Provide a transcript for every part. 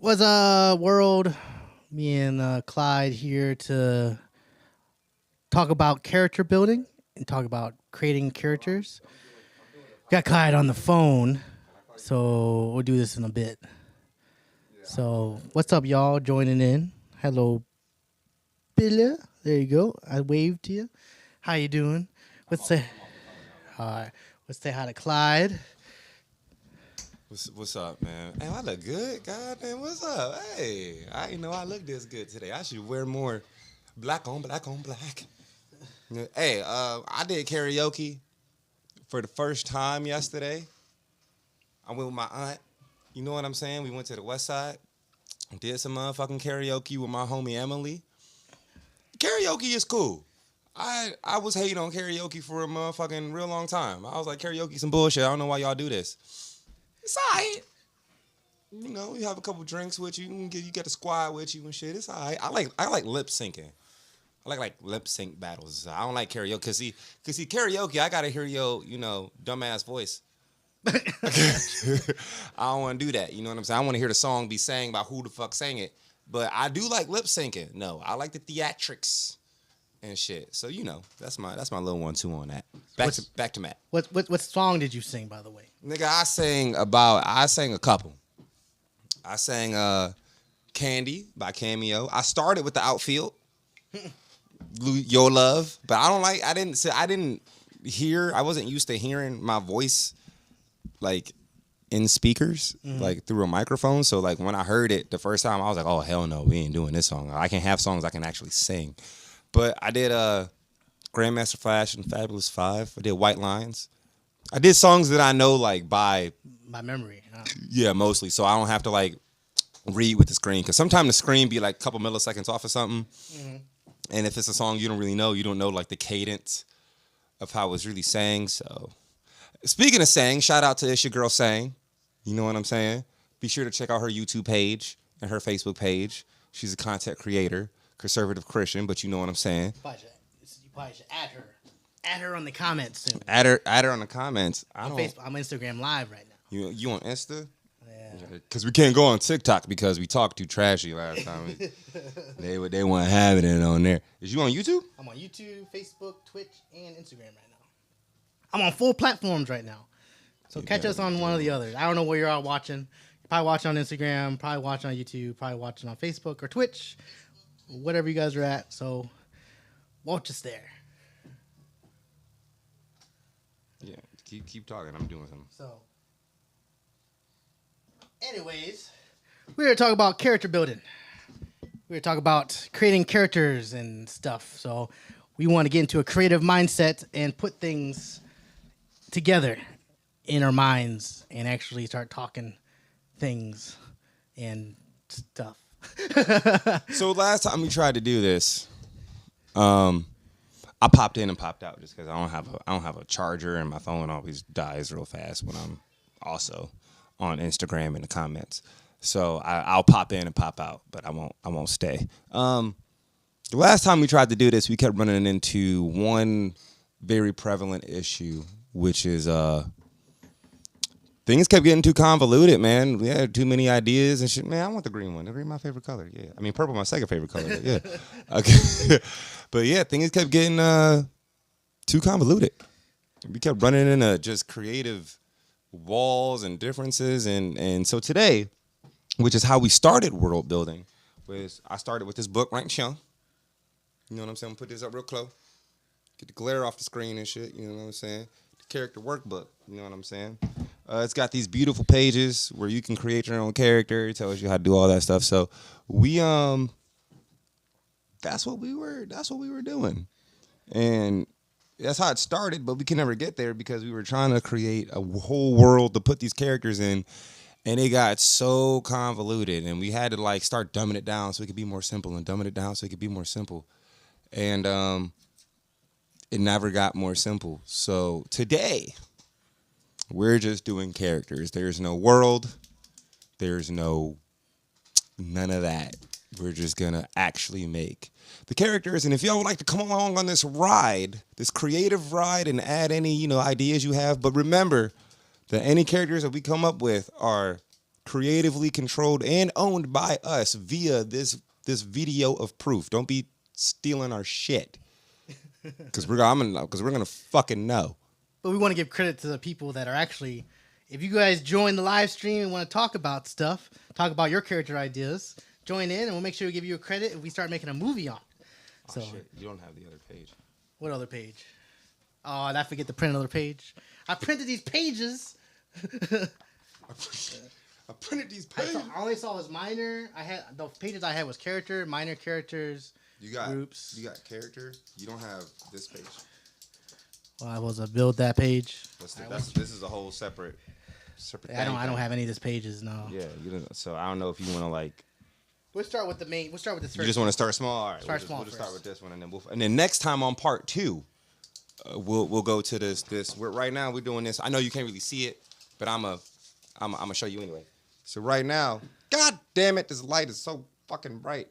Was world? Me and Clyde here to talk about character building and talk about creating characters. Got Clyde on the phone, so we'll do this in a bit. So what's up, y'all? Joining in. Hello, Billa. There you go. I waved to you. How you doing? Let's say hi. Let's say hi to Clyde. What's up, man? Hey, I look good. God damn, what's up? Hey, I didn't know I look this good today. I should wear more black on black on black. Hey, I did karaoke for the first time yesterday. I went with my aunt. You know what I'm saying? We went to the west side, did some motherfucking karaoke with my homie Emily. Karaoke is cool. I was hating on karaoke for a motherfucking real long time. I was like, karaoke some bullshit. I don't know why y'all do this. It's alright. You know, you have a couple drinks with you, you get a squad with you and shit. It's alright. I like lip syncing. I like lip sync battles. I don't like karaoke cause see karaoke. I gotta hear your dumbass voice. I don't want to do that. You know what I'm saying? I want to hear the song be sang by who the fuck sang it. But I do like lip syncing. No, I like the theatrics and shit. So that's my little 1-2 on that. Back to Matt. What song did you sing, by the way? Nigga, I sang a couple. I sang Candy by Cameo. I started with the outfield. Your Love. But I wasn't used to hearing my voice like in speakers, like through a microphone. So like when I heard it the first time, I was like, oh hell no, we ain't doing this song. I can have songs I can actually sing. But I did Grandmaster Flash and Fabulous Five. I did White Lines. I did songs that I know like by memory. yeah, mostly. So I don't have to like read with the screen because sometimes the screen be like a couple milliseconds off of something. And if it's a song you don't know like the cadence of how it's really sang. So speaking of saying, shout out to It's Your Girl Sang. You know what I'm saying? Be sure to check out her YouTube page and her Facebook page. She's a content creator, conservative Christian, but you know what I'm saying. You probably should add her. Add her on the comments soon. Add her on the comments. I'm Instagram Live right now. You on Insta? Yeah. Because we can't go on TikTok because we talked too trashy last time. They weren't having it on there. Is you on YouTube? I'm on YouTube, Facebook, Twitch, and Instagram right now. I'm on full platforms right now. So catch us on one of the others. I don't know where you're all watching. You're probably watching on Instagram, probably watching on YouTube, probably watching on Facebook or Twitch, whatever you guys are at. So watch us there. Yeah, keep talking. I'm doing something. So, anyways, we're going to talk about character building. We're going to talk about creating characters and stuff. So we want to get into a creative mindset and put things together in our minds and actually start talking things and stuff. So last time we tried to do this, I popped in and popped out just because I don't have a charger and my phone always dies real fast when I'm also on Instagram in the comments. So I'll pop in and pop out, but I won't stay. The last time we tried to do this, we kept running into one very prevalent issue, which is things kept getting too convoluted, man. We had too many ideas and shit. Man, I want the green one. The green my favorite color. Yeah, I mean purple my second favorite color. But yeah, okay. But yeah, things kept getting too convoluted. We kept running into just creative walls and differences, and so today, which is how we started world building, was I started with this book, Rank Chung. You know what I'm saying? Put this up real close. Get the glare off the screen and shit. You know what I'm saying? The character workbook. You know what I'm saying? It's got these beautiful pages where you can create your own character. It tells you how to do all that stuff. So we that's what we were doing. And that's how it started, but we could never get there because we were trying to create a whole world to put these characters in, and it got so convoluted, and we had to like start dumbing it down so it could be more simple and dumbing it down so it could be more simple. And it never got more simple. So today, we're just doing characters. There's no world. There's none of that. We're just going to actually make the characters. And if y'all would like to come along on this ride, this creative ride, and add any, ideas you have, but remember that any characters that we come up with are creatively controlled and owned by us via this video of proof. Don't be stealing our shit, because we're gonna fucking know. But we want to give credit to the people that are actually. If you guys join the live stream and want to talk about stuff, talk about your character ideas, join in, and we'll make sure we give you a credit if we start making a movie on it. So, Shit, you don't have the other page. What other page? Oh, and I forget to print another page. I printed these pages. I printed these pages. I only saw was minor. I had the pages I had was character, minor characters, groups. You got character. You don't have this page. Well, I was build that page. This is a whole separate. I don't have any of these pages. No. Yeah, you don't. So I don't know if you want to like. We'll start with the main. We'll start with this. You just want to start small. All right. We'll just start with this one, and then next time on part 2, we'll go to this. Right now we're doing this. I know you can't really see it, but I'm gonna show you anyway. So right now, God damn it, this light is so fucking bright.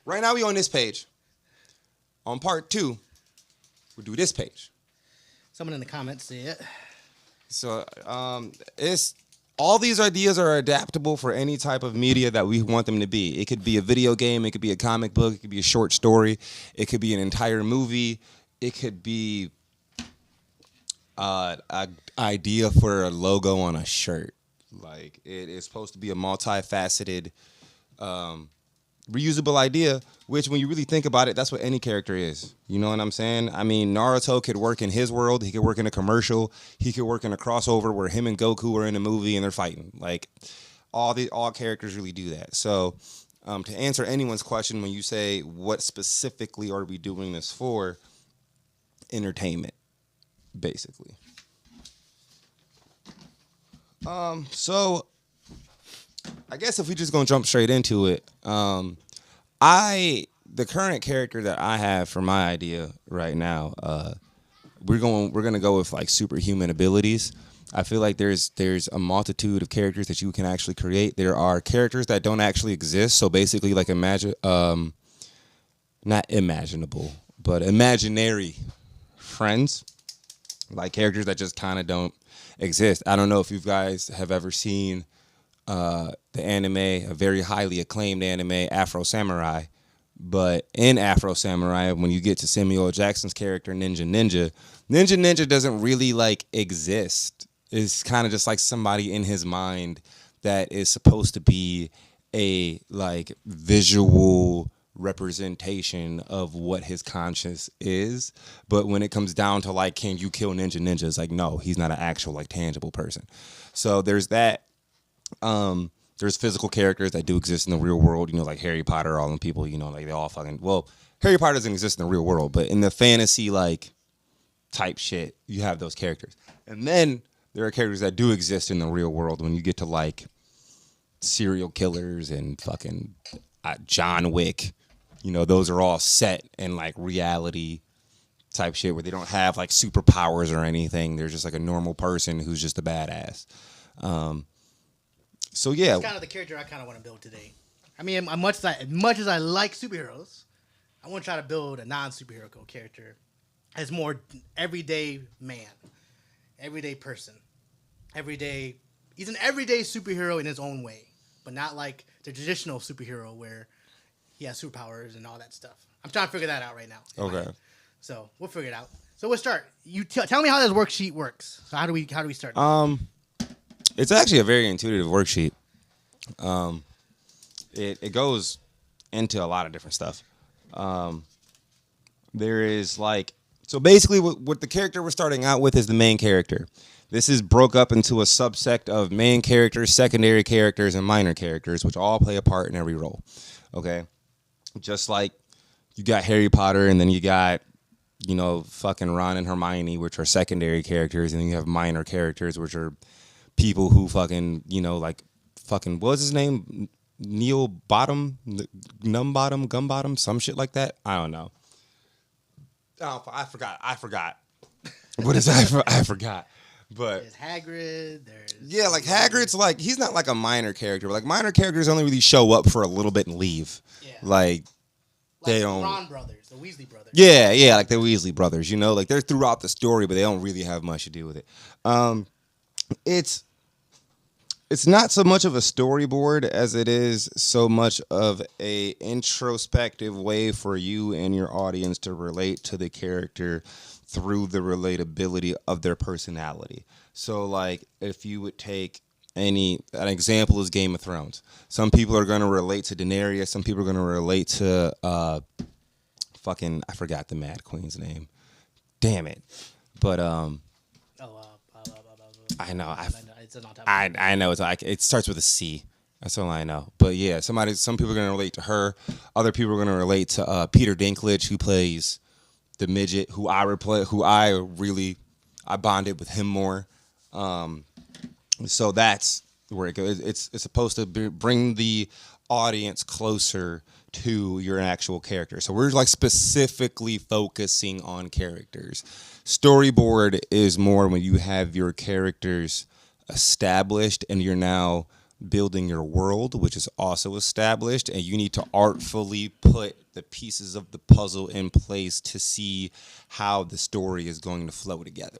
Right now we on this page. On part 2, we'll do this page. Someone in the comments see it. So it's all these ideas are adaptable for any type of media that we want them to be. It could be a video game, it could be a comic book, it could be a short story, it could be an entire movie, it could be an idea for a logo on a shirt. Like, it is supposed to be a multifaceted, reusable idea, which when you really think about it, that's what any character is. You know what I'm saying? I mean, Naruto could work in his world. He could work in a commercial. He could work in a crossover where him and Goku are in a movie and they're fighting. Like, all characters really do that. So, to answer anyone's question, when you say, what specifically are we doing this for? Entertainment, basically. So I guess if we just gonna jump straight into it, the current character that I have for my idea right now, we're gonna go with like superhuman abilities. I feel like there's a multitude of characters that you can actually create. There are characters that don't actually exist, so basically like not imaginable, but imaginary friends, like characters that just kind of don't exist. I don't know if you guys have ever seen the anime, a very highly acclaimed anime, Afro Samurai. But in Afro Samurai, when you get to Samuel L. Jackson's character, Ninja doesn't really like exist. It's kind of just like somebody in his mind that is supposed to be a like visual representation of what his conscience is. But when it comes down to like, can you kill Ninja? It's like, no, he's not an actual like tangible person. So there's that. There's physical characters that do exist in the real world, you know, like Harry Potter, all them people, you know, like they all fucking, well, Harry Potter doesn't exist in the real world, but in the fantasy like type shit, you have those characters. And then there are characters that do exist in the real world when you get to like serial killers and fucking John Wick. You know, those are all set in like reality type shit where they don't have like superpowers or anything. They're just like a normal person who's just a badass. So yeah, it's kind of the character I kind of want to build today. I mean, as much as I like superheroes, I want to try to build a non-superhero character as more everyday man, everyday person, everyday. He's an everyday superhero in his own way, but not like the traditional superhero where he has superpowers and all that stuff. I'm trying to figure that out right now. Okay. So we'll figure it out. So we'll start. You tell me how this worksheet works. So how do we start? It's actually a very intuitive worksheet. It goes into a lot of different stuff. There is like, so basically what the character we're starting out with is the main character. This is broke up into a subsect of main characters, secondary characters, and minor characters, which all play a part in every role. Okay? Just like you got Harry Potter, and then you got, you know, fucking Ron and Hermione, which are secondary characters, and then you have minor characters, which are people who fucking, you know, like fucking, what was his name? Neil Bottom? Numbottom? Gumbottom? Some shit like that? I don't know. Oh, I forgot. What is that? I forgot. But there's Hagrid. Yeah, like Hagrid's like, he's not like a minor character. Like minor characters only really show up for a little bit and leave. Yeah. Like they don't. The Ron brothers, the Weasley brothers. Yeah, like the Weasley brothers. You know, like they're throughout the story, but they don't really have much to do with it. It's it's not so much of a storyboard as it is so much of a introspective way for you and your audience to relate to the character through the relatability of their personality. So like if you would take an example is Game of Thrones. Some people are going to relate to Daenerys, some people are going to relate to fucking I forgot the Mad Queen's name. Damn it. But I know. It's an automatic. I know it's like it starts with a C. That's all I know. But yeah, some people are gonna relate to her. Other people are gonna relate to Peter Dinklage, who plays the midget, I bonded with him more. So that's where it goes. It's supposed to bring the audience closer to your actual character. So we're like specifically focusing on characters. Storyboard is more when you have your characters established and you're now building your world, which is also established, and you need to artfully put the pieces of the puzzle in place to see how the story is going to flow together.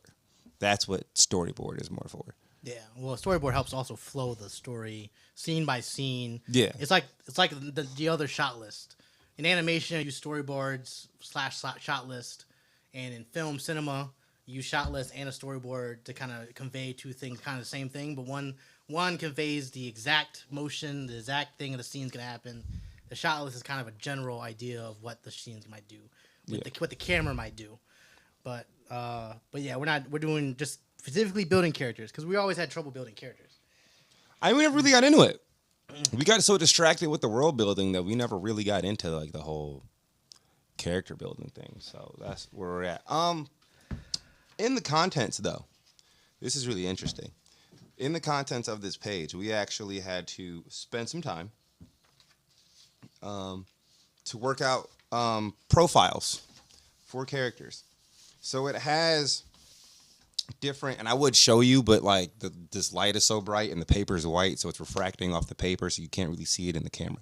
That's what storyboard is more for. Yeah, well, storyboard helps also flow the story scene by scene. Yeah, it's like the other shot list. In animation, you use storyboards / shot list, and in film cinema, you use shot list and a storyboard to kind of convey two things, kind of the same thing, but one conveys the exact motion, the exact thing of the scene's gonna happen. The shot list is kind of a general idea of what the scenes might do, what the camera might do. But yeah, we're doing just specifically building characters because we always had trouble building characters. We never really got into it. We got so distracted with the world building that we never really got into like the whole character building thing. So that's where we're at. In the contents though, this is really interesting. In the contents of this page, we actually had to spend some time to work out profiles for characters. So it has different, and I would show you, but like this light is so bright and the paper is white, so it's refracting off the paper, so you can't really see it in the camera.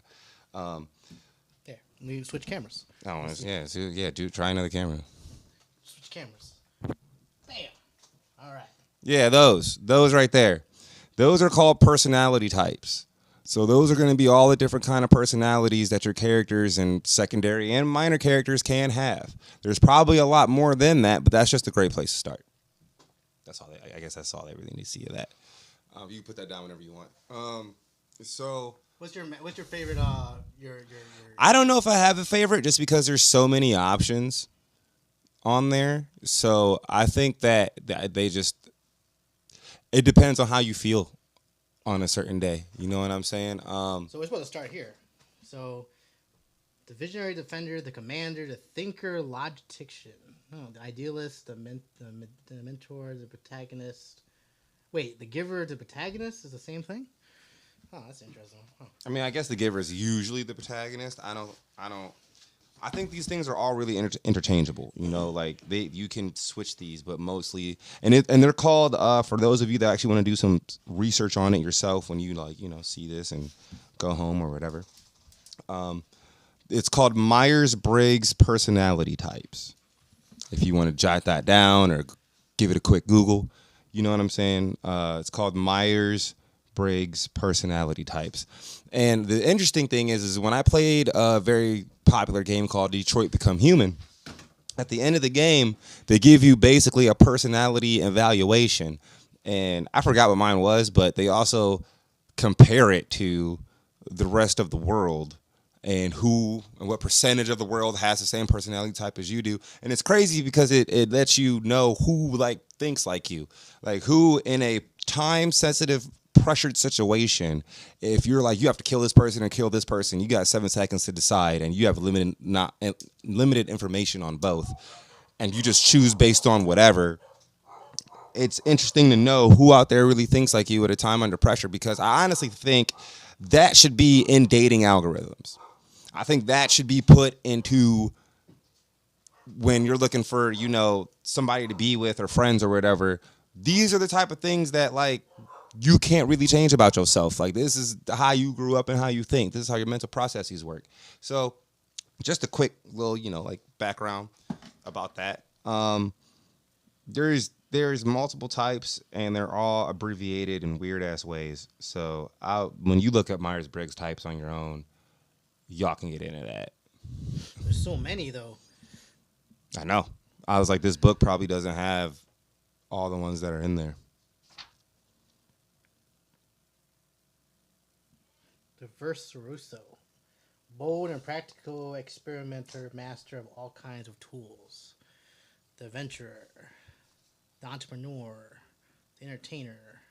There, we switch cameras. Oh, yeah, dude, try another camera. Switch cameras. Bam. All right. Yeah, those right there. Those are called personality types. So those are going to be all the different kind of personalities that your characters and secondary and minor characters can have. There's probably a lot more than that, but that's just a great place to start. I guess that's all they really need to see of that. You can put that down whenever you want. So what's your favorite? Your I don't know if I have a favorite, just because there's so many options on there. So I think that they just, it depends on how you feel on a certain day. You know what I'm saying? So we're supposed to start here. So the visionary defender, the commander, the thinker, logician. Oh, the idealist, the mentor, the protagonist. Wait, the giver, the protagonist is the same thing? Oh, that's interesting. Huh. I mean, I guess the giver is usually the protagonist. I think these things are all really interchangeable. You know, like you can switch these, but mostly, and they're called for those of you that actually want to do some research on it yourself when you see this and go home or whatever. It's called Myers-Briggs personality types. If you want to jot that down or give it a quick Google, you know what I'm saying? It's called Myers-Briggs personality types. And the interesting thing is when I played a very popular game called Detroit Become Human, at the end of the game, they give you basically a personality evaluation. And I forgot what mine was, but they also compare it to the rest of the world and what percentage of the world has the same personality type as you do. And it's crazy because it lets you know who thinks like you, like who in a time sensitive pressured situation, if you're like you have to kill this person or kill this person, you got 7 seconds to decide, and you have limited information on both, and you just choose based on whatever. It's interesting to know who out there really thinks like you at a time under pressure, because I honestly think that should be in dating algorithms. I think that should be put into when you're looking for, somebody to be with or friends or whatever. These are the type of things that you can't really change about yourself. Like, this is how you grew up and how you think. This is how your mental processes work. So just a quick little, background about that. there's multiple types, and they're all abbreviated in weird ass ways. So when you look up Myers Briggs types on your own, y'all can get into that. There's so many though. I know. I was like, this book probably doesn't have all the ones that are in there. Diverse Russo. Bold and practical experimenter, master of all kinds of tools. The adventurer, the entrepreneur, the entertainer.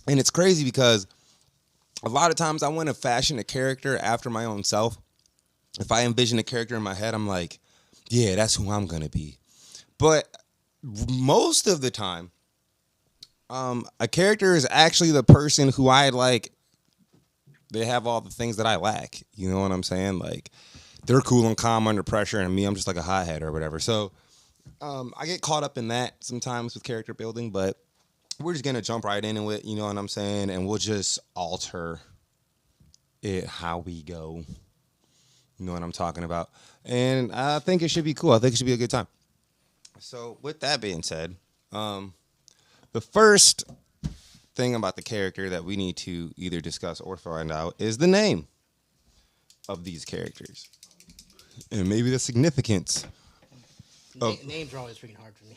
And it's crazy because a lot of times I want to fashion a character after my own self. If I envision a character in my head, I'm like, yeah, that's who I'm going to be. But most of the time, a character is actually the person who I like. They have all the things that I lack. You know what I'm saying? Like, they're cool and calm under pressure, and me, I'm just like a hothead or whatever. So I get caught up in that sometimes with character building, but we're just going to jump right into it, you know what I'm saying? And we'll just alter it how we go. You know what I'm talking about? And I think it should be cool. I think it should be a good time. So with that being said, the first thing about the character that we need to either discuss or find out is the name of these characters. And maybe the significance. Names are always freaking hard for me.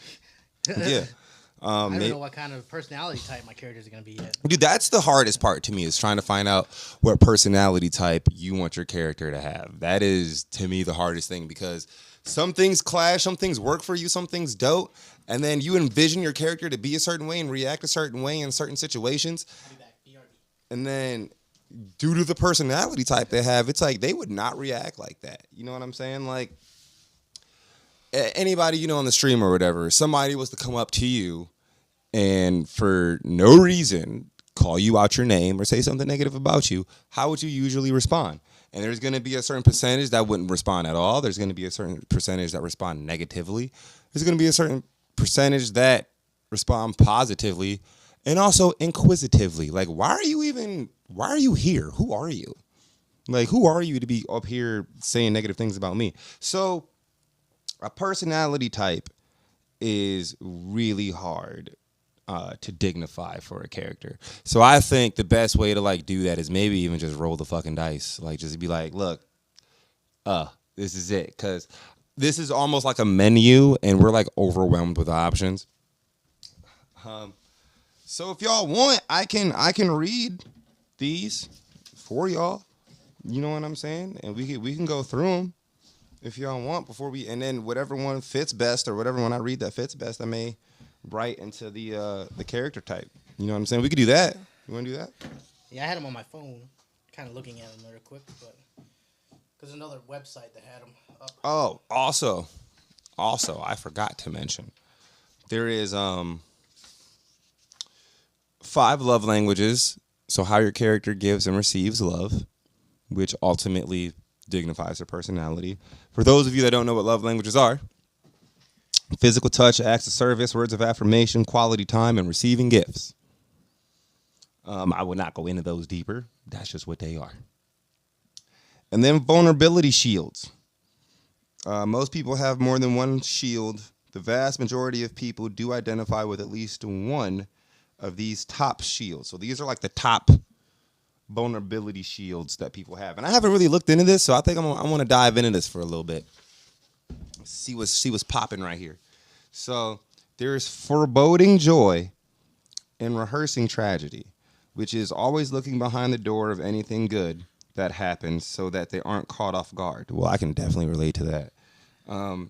Yeah. I don't know what kind of personality type my characters are going to be yet. Dude, that's the hardest part to me, is trying to find out what personality type you want your character to have. That is, to me, the hardest thing, because some things clash, some things work for you, some things don't. And then you envision your character to be a certain way and react a certain way in certain situations. And then due to the personality type they have, it's like they would not react like that. You know what I'm saying? Like, anybody, you know, on the stream or whatever, somebody was to come up to you and for no reason call you out your name or say something negative about you, how would you usually respond? And there's going to be a certain percentage that wouldn't respond at all. There's going to be a certain percentage that respond negatively. There's going to be a certain percentage that respond positively and also inquisitively. Like, why are you here? Who are you? Like, who are you to be up here saying negative things about me? So a personality type is really hard to dignify for a character. So I think the best way to like do that is maybe even just roll the fucking dice. Like, just be like, look, this is it. Because this is almost like a menu and we're like overwhelmed with options. So if y'all want, I can read these for y'all. You know what I'm saying? And we can go through them if y'all want before we, and then whatever one fits best or whatever one I read that fits best, I may write into the character type. You know what I'm saying? We could do that. You want to do that? Yeah, I had them on my phone, kind of looking at them real quick, but there's another website that had them up. Oh, also, I forgot to mention, there is 5 love languages. So how your character gives and receives love, which ultimately dignifies their personality. For those of you that don't know what love languages are, physical touch, acts of service, words of affirmation, quality time, and receiving gifts. I would not go into those deeper. That's just what they are. And then vulnerability shields. Most people have more than one shield. The vast majority of people do identify with at least one of these top shields. So these are like the top vulnerability shields that people have. And I haven't really looked into this, so I think I want to dive into this for a little bit. See what's popping right here. So there's foreboding joy and rehearsing tragedy, which is always looking behind the door of anything good that happens so that they aren't caught off guard. Well, I can definitely relate to that.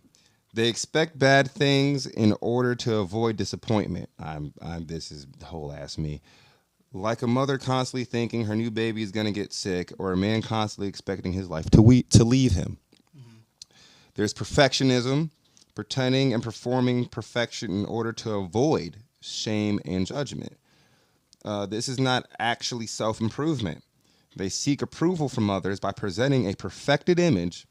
They expect bad things in order to avoid disappointment. This is the whole ass me. Like a mother constantly thinking her new baby is going to get sick, or a man constantly expecting his life to leave him. Mm-hmm. There's perfectionism, pretending and performing perfection in order to avoid shame and judgment. This is not actually self-improvement. They seek approval from others by presenting a perfected image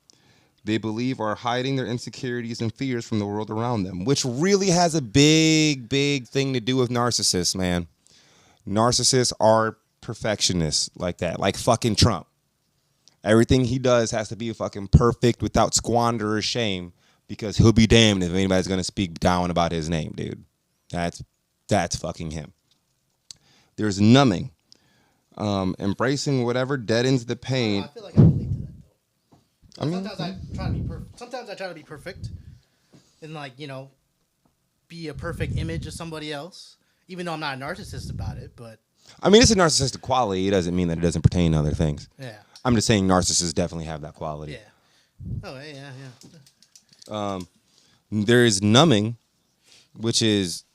they believe are hiding their insecurities and fears from the world around them, which really has a big, big thing to do with narcissists, man. Narcissists are perfectionists like that, like fucking Trump. Everything he does has to be fucking perfect without squander or shame because he'll be damned if anybody's gonna speak down about his name, dude. That's fucking him. There's numbing, embracing whatever deadens the I don't know, pain. I feel like I relate to that though. I mean, Sometimes I try to be perfect. Sometimes I try to be perfect, and like be a perfect image of somebody else. Even though I'm not a narcissist about it, but it's a narcissistic quality. It doesn't mean that it doesn't pertain to other things. yeah, I'm just saying narcissists definitely have that quality. yeah. Oh yeah, yeah. There is numbing, which is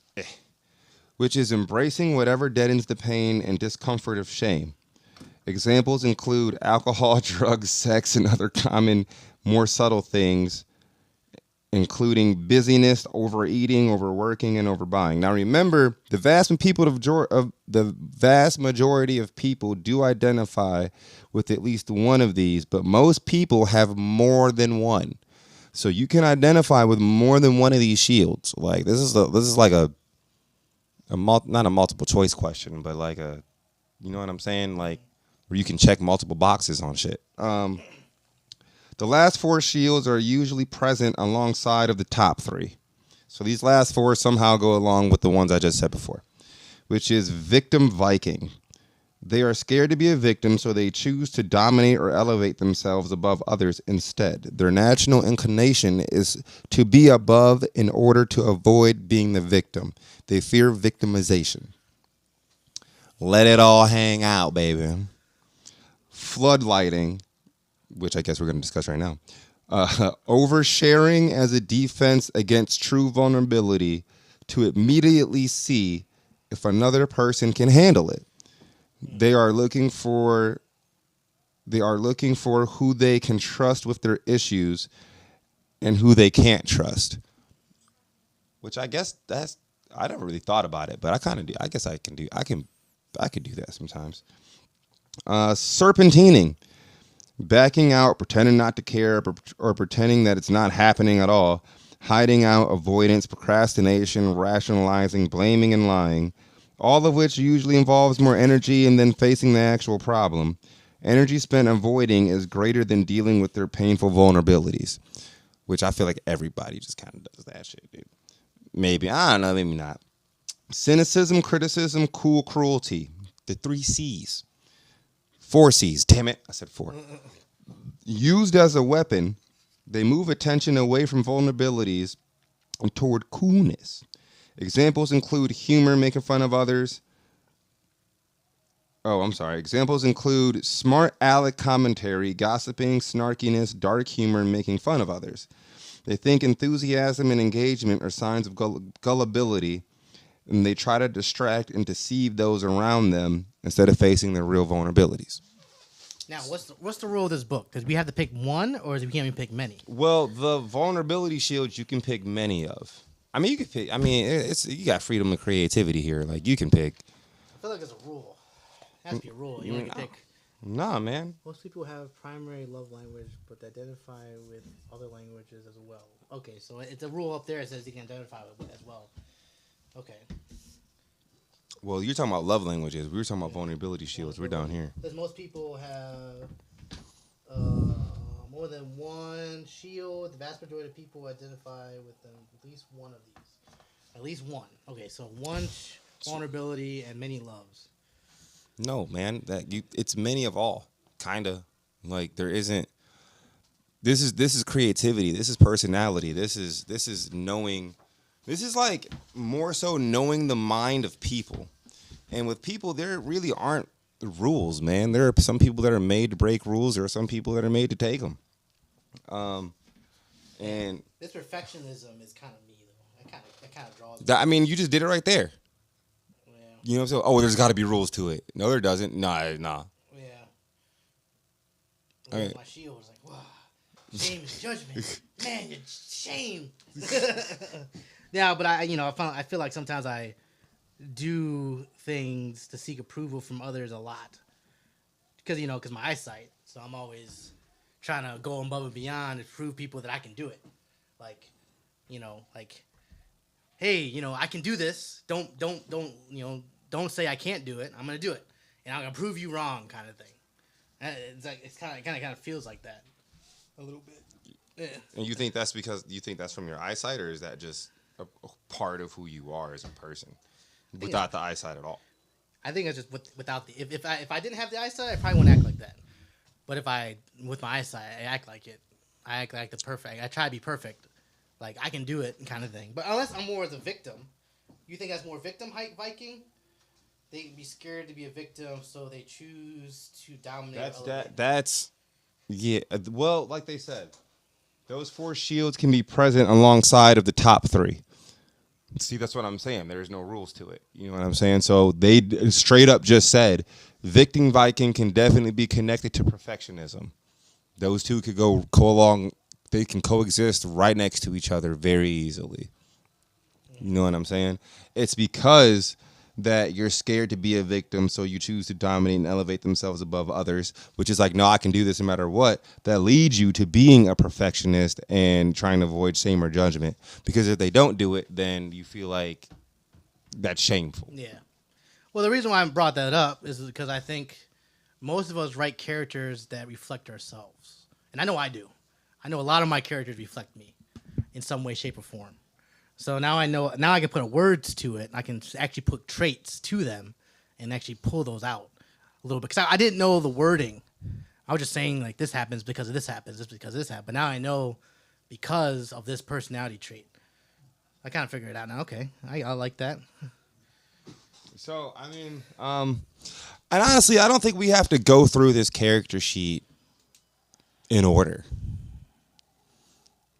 embracing whatever deadens the pain and discomfort of shame. Examples include alcohol, drugs, sex, and other common, more subtle things, including busyness, overeating, overworking, and overbuying. Now, remember, the vast majority of people do identify with at least one of these, but most people have more than one. So you can identify with more than one of these shields. Like this is like not a multiple choice question, but like you know what I'm saying? Like where you can check multiple boxes on shit. The last four shields are usually present alongside of the top three. So these last four somehow go along with the ones I just said before, which is victim Viking. They are scared to be a victim, so they choose to dominate or elevate themselves above others instead. Their natural inclination is to be above in order to avoid being the victim. They fear victimization. Let it all hang out, baby. Floodlighting, which I guess we're going to discuss right now. Oversharing as a defense against true vulnerability to immediately see if another person can handle it. They are looking for who they can trust with their issues and who they can't trust. Which I guess I never really thought about it, but I kind of do. I guess I could do that sometimes. Serpentining. Backing out, pretending not to care, or pretending that it's not happening at all. Hiding out, avoidance, procrastination, rationalizing, blaming, and lying. All of which usually involves more energy and then facing the actual problem. Energy spent avoiding is greater than dealing with their painful vulnerabilities. Which I feel like everybody just kind of does that shit, dude. Maybe. I don't know. Maybe not. Cynicism, criticism, cool cruelty. The 3 C's. 4 C's. Damn it. I said 4. Used as a weapon, they move attention away from vulnerabilities and toward coolness. Examples include humor, making fun of others. Examples include smart aleck commentary, gossiping, snarkiness, dark humor, and making fun of others. They think enthusiasm and engagement are signs of gullibility, and they try to distract and deceive those around them instead of facing their real vulnerabilities. Now, what's the rule of this book? Because we have to pick one, or we can't even pick many? Well, the vulnerability shields you can pick many of. I mean, you can pick. I mean, you got freedom and creativity here. Like you can pick. I feel like there's a rule. It has to be a rule. You only can pick. Nah, man. Most people have primary love language, but they identify with other languages as well. Okay, so it's a rule up there that says you can identify with it as well. Okay. Well, you're talking about love languages. We were talking about vulnerability shields. We're down here. Because most people have more than one shield. The vast majority of people identify with at least one of these. At least one. Okay, so one vulnerability and many loves. No, man. It's many of all. Kinda. Like there isn't. This is creativity. This is personality. This is knowing. This is like more so knowing the mind of people. And with people, there really aren't rules, man. There are some people that are made to break rules. There are some people that are made to take them. And this perfectionism is kind of me, though. That kind of draws me. I mean, you just did it right there. Yeah. You know what I'm saying? Oh, there's got to be rules to it. No, there doesn't. Nah. Yeah. All right. My shield was like, wow, shame and judgment. Man, you're shame. Yeah, but I feel like sometimes I do things to seek approval from others a lot. Because my eyesight. So I'm always trying to go above and beyond to prove people that I can do it. Like, hey, I can do this. Don't say I can't do it. I'm going to do it. And I'm going to prove you wrong kind of thing. It's like it's kind of feels like that a little bit. Yeah. And you think that's from your eyesight, or is that just a part of who you are as a person without the eyesight at all? I think it's just without the if I didn't have the eyesight, I probably wouldn't act like that. But if I with my eyesight, I act like it. I act like the perfect. I try to be perfect, like I can do it kind of thing. But unless I'm more as a victim, you think that's more victim Viking? They be scared to be a victim, so they choose to dominate. That's yeah. Well, like they said, those 4 shields can be present alongside of the top 3. See, that's what I'm saying. There's no rules to it. You know what I'm saying? So they straight up just said, Victim Viking can definitely be connected to perfectionism. Those two could go along. They can coexist right next to each other very easily. You know what I'm saying? It's because that you're scared to be a victim, so you choose to dominate and elevate themselves above others, which is like, no, I can do this no matter what. That leads you to being a perfectionist and trying to avoid shame or judgment. Because if they don't do it, then you feel like that's shameful. Yeah. Well, the reason why I brought that up is because I think most of us write characters that reflect ourselves. And I know I do. I know a lot of my characters reflect me in some way, shape, or form. So now I know. Now I can put words to it. I can actually put traits to them, and actually pull those out a little bit. Because I didn't know the wording. I was just saying like this happens because of this happens. This because of this happens. But now I know because of this personality trait. I kind of figured it out now. Okay, I like that. So I mean, and honestly, I don't think we have to go through this character sheet in order.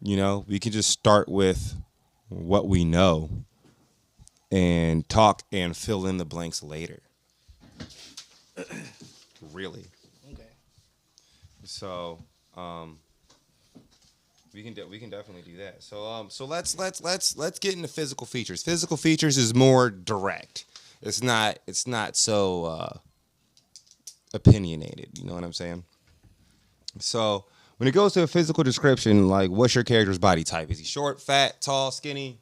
You know, we can just start with what we know and talk and fill in the blanks later. Really. Okay. So we can definitely do that. So let's get into physical features. Physical features is more direct. It's not so opinionated. You know what I'm saying? So when it goes to a physical description, like, what's your character's body type? Is he short, fat, tall, skinny?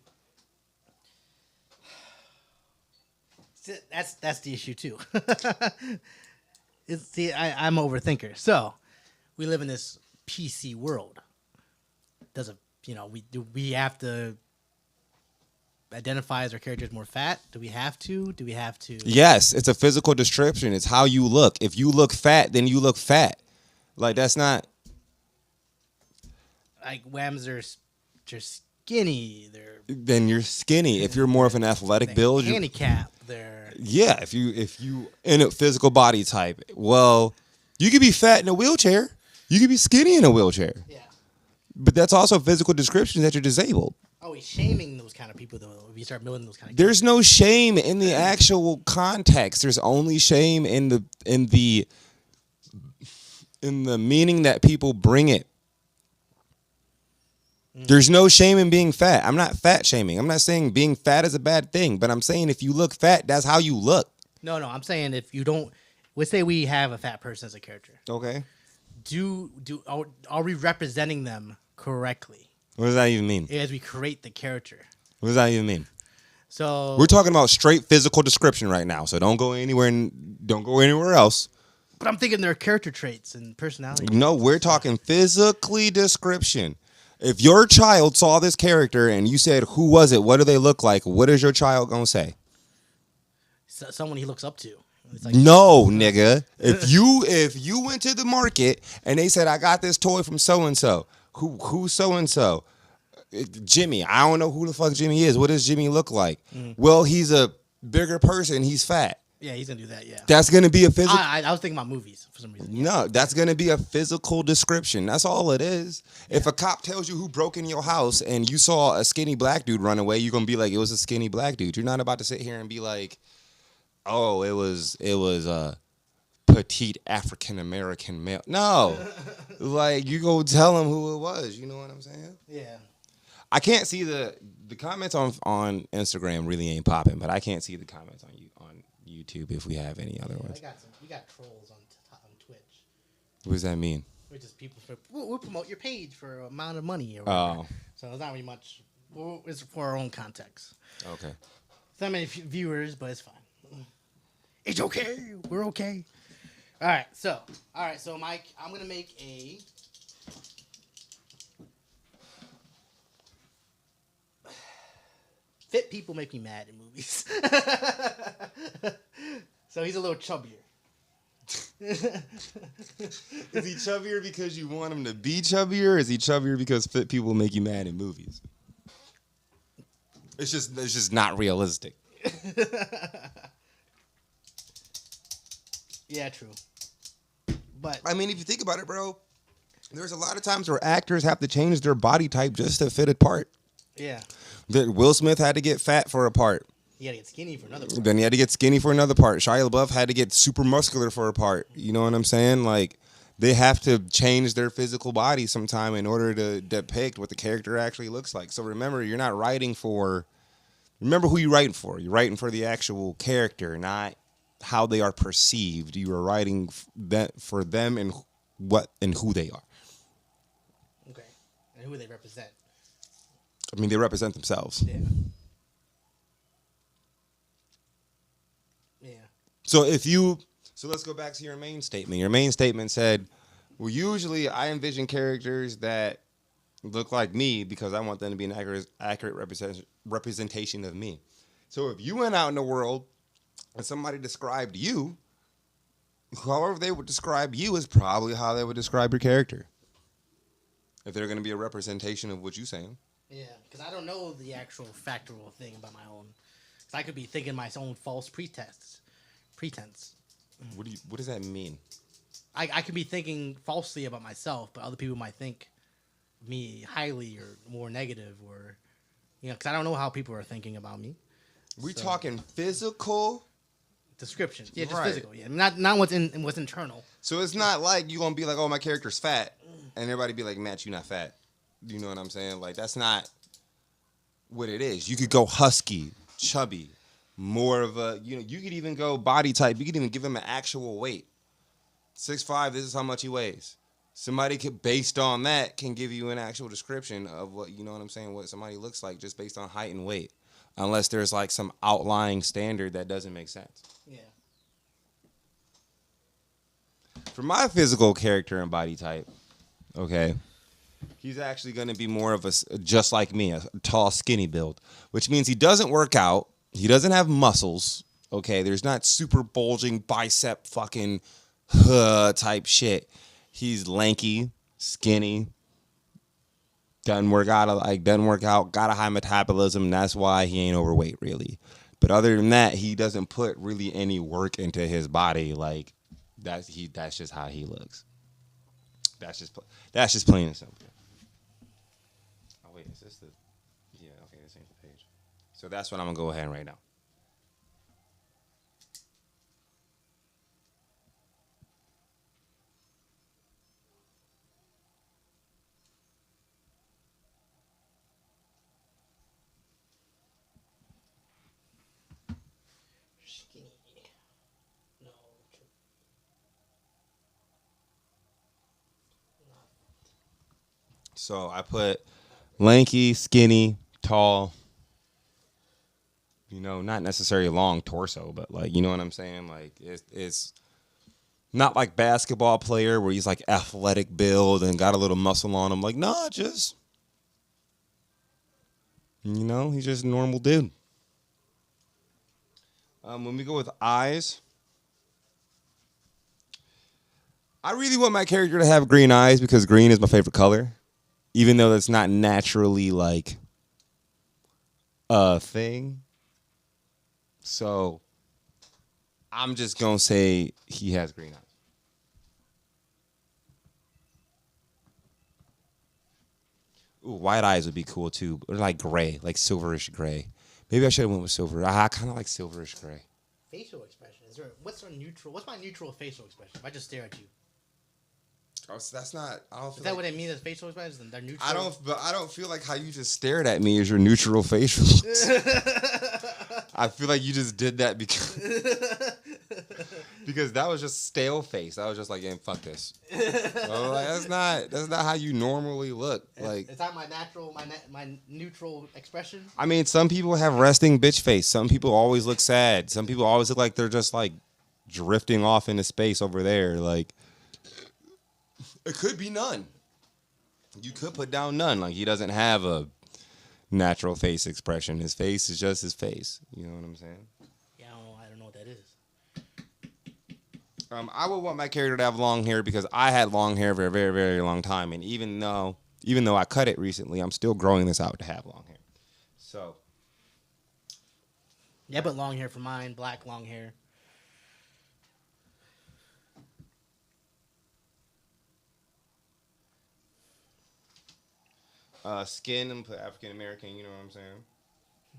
That's the issue too. I'm an overthinker. So we live in this PC world. We have to identify as our characters more fat? Do we have to? Yes, it's a physical description. It's how you look. If you look fat, then you look fat. Like, that's not. Like whams are skinny. Then you're skinny. If you're more of an athletic build, handicap. Yeah, if you in a physical body type, well, you could be fat in a wheelchair. You could be skinny in a wheelchair. Yeah. But that's also physical description that you're disabled. Oh, he's shaming those kind of people though. If you start building those kind of. There's no shame in the actual context. There's only shame in the meaning that people bring it. There's no shame in being fat. I'm not fat shaming. I'm not saying being fat is a bad thing, but I'm saying if you look fat, that's how you look. No, I'm saying if you don't, let's say we have a fat person as a character. Okay. Are we representing them correctly? What does that even mean? As we create the character. What does that even mean? So we're talking about straight physical description right now. So don't go anywhere else. But I'm thinking their character traits and personality. No, we're talking physically description. If your child saw this character and you said, who was it? What do they look like? What is your child going to say? Someone he looks up to. Like, no, nigga. If you went to the market and they said, I got this toy from so-and-so. Who's so-and-so? Jimmy. I don't know who the fuck Jimmy is. What does Jimmy look like? Well, he's a bigger person. He's fat. Yeah, he's going to do that, yeah. That's going to be a physical... I was thinking about movies for some reason. No, that's going to be a physical description. That's all it is. Yeah. If a cop tells you who broke in your house and you saw a skinny black dude run away, you're going to be like, it was a skinny black dude. You're not about to sit here and be like, oh, it was a petite African-American male. No. Like, you go tell him who it was. You know what I'm saying? Yeah. I can't see the comments on Instagram really ain't popping, but I can't see the comments on YouTube if we have any other ones. We got trolls on Twitch. What does that mean? We're just people we'll promote your page for an amount of money or whatever. Oh. So it's not really much. It's for our own context. Okay. It's not many viewers, but it's fine. It's okay. We're okay. All right, so Mike, I'm gonna make a. Fit people make me mad in movies. So he's a little chubbier. Is he chubbier because you want him to be chubbier, or is he chubbier because fit people make you mad in movies? It's just not realistic. Yeah, true. But I mean, if you think about it, bro, there's a lot of times where actors have to change their body type just to fit a part. yeah, Will Smith had to get fat for a part. he gotta get skinny for another. Part. Then he had to get skinny for another part. Shia LaBeouf had to get super muscular for a part. You know what I'm saying? Like, they have to change their physical body sometime in order to depict what the character actually looks like. So remember, you're not writing for... Remember who you're writing for. You're writing for the actual character, not how they are perceived. You are writing that for them and what and who they are. Okay, and who they represent. I mean, they represent themselves. Yeah. Yeah. So let's go back to your main statement. Your main statement said, well, usually I envision characters that look like me because I want them to be an accurate representation of me. So if you went out in the world and somebody described you, however they would describe you is probably how they would describe your character. If they're going to be a representation of what you're saying. Yeah, because I don't know the actual factual thing about my own. Because I could be thinking my own false pretense. What does that mean? I could be thinking falsely about myself, but other people might think me highly or more negative, or because I don't know how people are thinking about me. We talking physical Description, yeah, just Right. physical, yeah, not what's internal. So it's not like you're gonna be like, oh, my character's fat, and everybody be like, Matt, you not fat. You know what I'm saying? Like, that's not what it is. You could go husky, chubby, more of a, you could even go body type. You could even give him an actual weight. 6'5", this is how much he weighs. Somebody could, based on that, can give you an actual description of what, you know what I'm saying, what somebody looks like just based on height and weight. Unless there's like some outlying standard that doesn't make sense. Yeah. For my physical character and body type, okay, he's actually going to be more of just like me, a tall, skinny build, which means he doesn't work out. He doesn't have muscles. Okay, there's not super bulging bicep fucking type shit. He's lanky, skinny, doesn't work out, got a high metabolism. That's why he ain't overweight, really. But other than that, he doesn't put really any work into his body. Like, that's just how he looks. That's just plain and simple. Oh wait, is this the? Yeah, okay, this ain't the page. So that's what I'm gonna go ahead and write now. Skinny. No. So I put lanky, skinny, tall. Not necessarily long torso, but like, you know what I'm saying? Like, it's not like basketball player where he's like athletic build and got a little muscle on him. Like, nah, just, he's just a normal dude. When we go with eyes, I really want my character to have green eyes because green is my favorite color. Even though that's not naturally like a thing. So I'm just going to say he has green eyes. Ooh, white eyes would be cool too. Or like gray, like silverish gray. Maybe I should have went with silver. I kind of like silverish gray. Facial expression. What's my neutral facial expression? If I just stare at you. Oh, so that's not. I don't. Is that what it means as facial expression? They're neutral. I don't feel like how you just stared at me is your neutral facial. I feel like you just did that because that was just stale face. I was just like, yeah, fuck this. So, like, that's not how you normally look. Like, is that my natural, my neutral expression? I mean, some people have resting bitch face. Some people always look sad. Some people always look like they're just like drifting off into space over there. Like, it could be none. You could put down none. Like, he doesn't have a natural face expression. His face is just his face. You know what I'm saying? Yeah, I don't know what that is. I would want my character to have long hair because I had long hair for a very, very long time, and even though I cut it recently, I'm still growing this out to have long hair. So, Yeah, but long hair for mine, black long hair. skin and put African American. You know what I'm saying?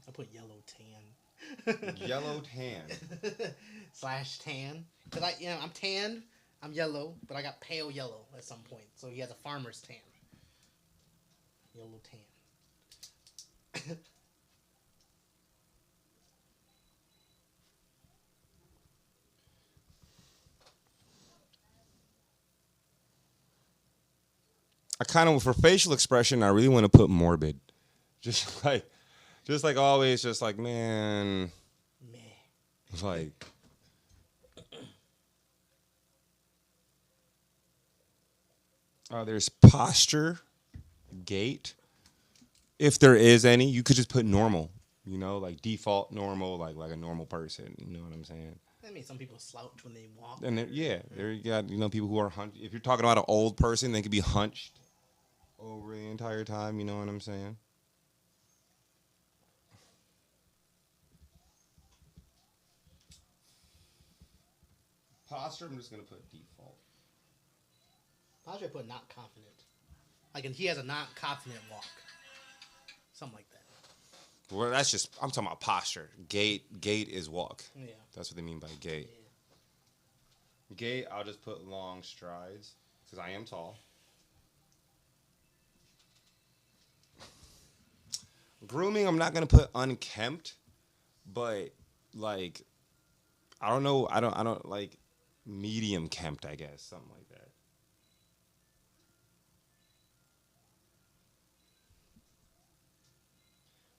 I put yellow tan. Yellow tan. / tan. Cause I'm tanned. I'm yellow, but I got pale yellow at some point. So he has a farmer's tan. Yellow tan. I kind of, for facial expression, I really want to put morbid. Just like always, just like, man, Meh. like, there's posture, gait. If there is any, you could just put normal, like default normal, like a normal person. You know what I'm saying? I mean, some people slouch when they walk. And there you got, people who are hunched. If you're talking about an old person, they could be hunched over the entire time. You know what I'm saying? Posture, I'm just gonna put default. I should put not confident. Like, he has a not confident walk. Something like that. Well, that's just, I'm talking about posture. Gait is walk. Yeah. That's what they mean by gait. Yeah. Gait, I'll just put long strides because I am tall. Grooming, I'm not gonna put unkempt, but like, I don't know. I don't like medium kempt. I guess something like that.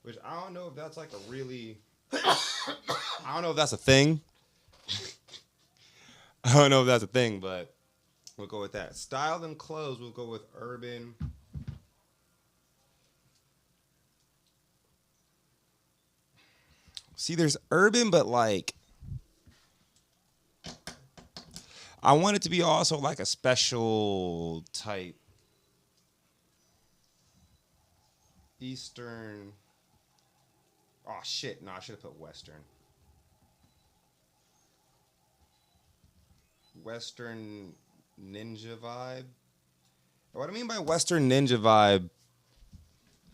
Which I don't know if that's like a really. I don't know if that's a thing. I don't know if that's a thing, but we'll go with that. Style and clothes, we'll go with urban. See, there's urban, but like, I want it to be also like a special type Eastern. Oh shit! No, I should have put Western. Western ninja vibe. What I mean by Western ninja vibe.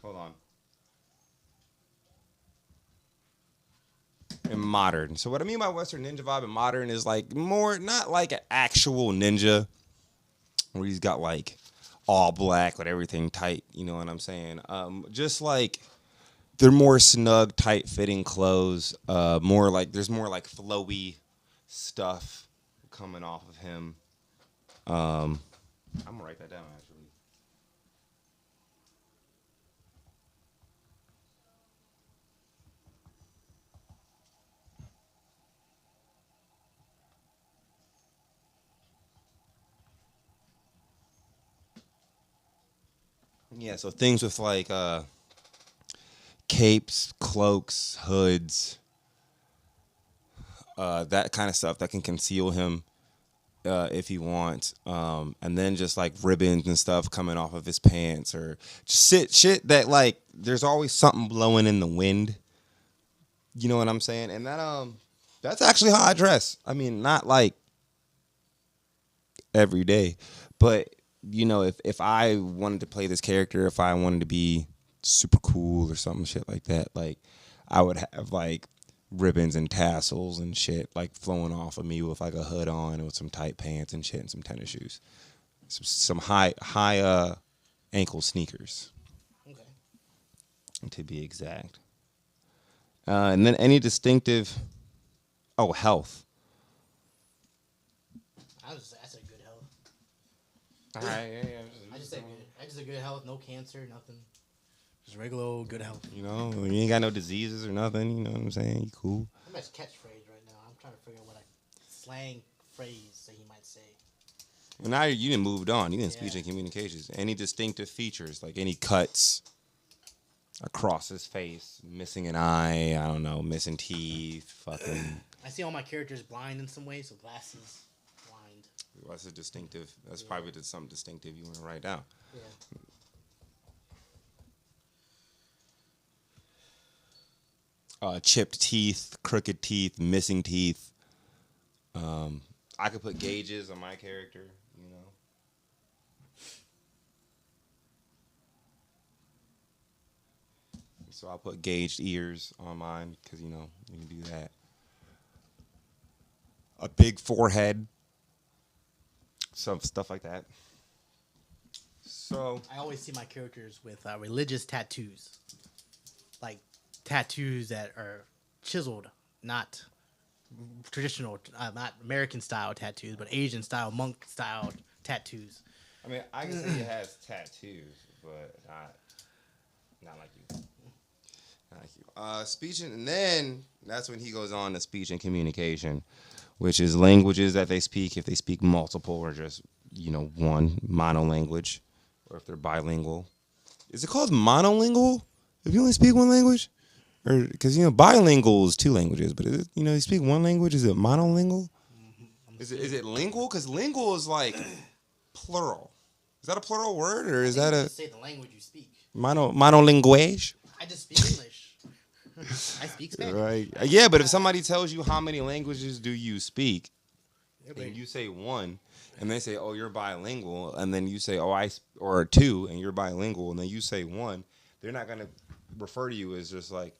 Hold on. And modern. So what I mean by Western ninja vibe and modern is like more not like an actual ninja where he's got like all black with everything tight. You know what I'm saying? Just like they're more snug, tight fitting clothes. More like there's more like flowy stuff coming off of him. I'm gonna write that down actually. Yeah, so things with like capes, cloaks, hoods, that kind of stuff that can conceal him if he wants, and then just like ribbons and stuff coming off of his pants, or just shit that like there's always something blowing in the wind. You know what I'm saying? And that's actually how I dress. I mean, not like every day, but if I wanted to play this character, if I wanted to be super cool or something shit like that, like I would have like ribbons and tassels and shit like flowing off of me with like a hood on and with some tight pants and shit and some tennis shoes, some high ankle sneakers, Okay. to be exact. And then any distinctive, health. That's a good health. All right, yeah. I just say good. I just say good health, no cancer, nothing. Just regular old good health. You ain't got no diseases or nothing. You know what I'm saying? You cool. I'm at catchphrase right now. I'm trying to figure out what I slang phrase that he might say. Well, now you didn't moved on. You didn't speech Yeah. and communications. Any distinctive features, like any cuts across his face, missing an eye, I don't know, missing teeth, fucking. I see all my characters blind in some way, so glasses, blind. What's a distinctive? That's probably just something distinctive you want to write down. Yeah. Chipped teeth, crooked teeth, missing teeth. I could put gauges on my character, you know. So I'll put gauged ears on mine because, you know, you can do that. A big forehead. Some stuff like that. So I always see my characters with religious tattoos, like tattoos that are chiseled, not traditional, not American style tattoos, but Asian style, monk style tattoos. I mean, I can say it has tattoos, but not like you. Not like you. Speech and then that's when he goes on to speech and communication, which is languages that they speak. If they speak multiple or just one monolanguage, or if they're bilingual. Is it called monolingual if you only speak one language? Or because bilingual is two languages, but is it, you speak one language, is it monolingual? Is it lingual? Because lingual is like plural. Is that a plural word, or is that a say the language you speak? monolinguage? I just speak English. I speak Spanish. Right. Yeah, but if somebody tells you how many languages do you speak, and you say one, and they say, "Oh, you're bilingual," and then you say, "Oh, or two," and you're bilingual, and then you say one, they're not gonna refer to you as just like,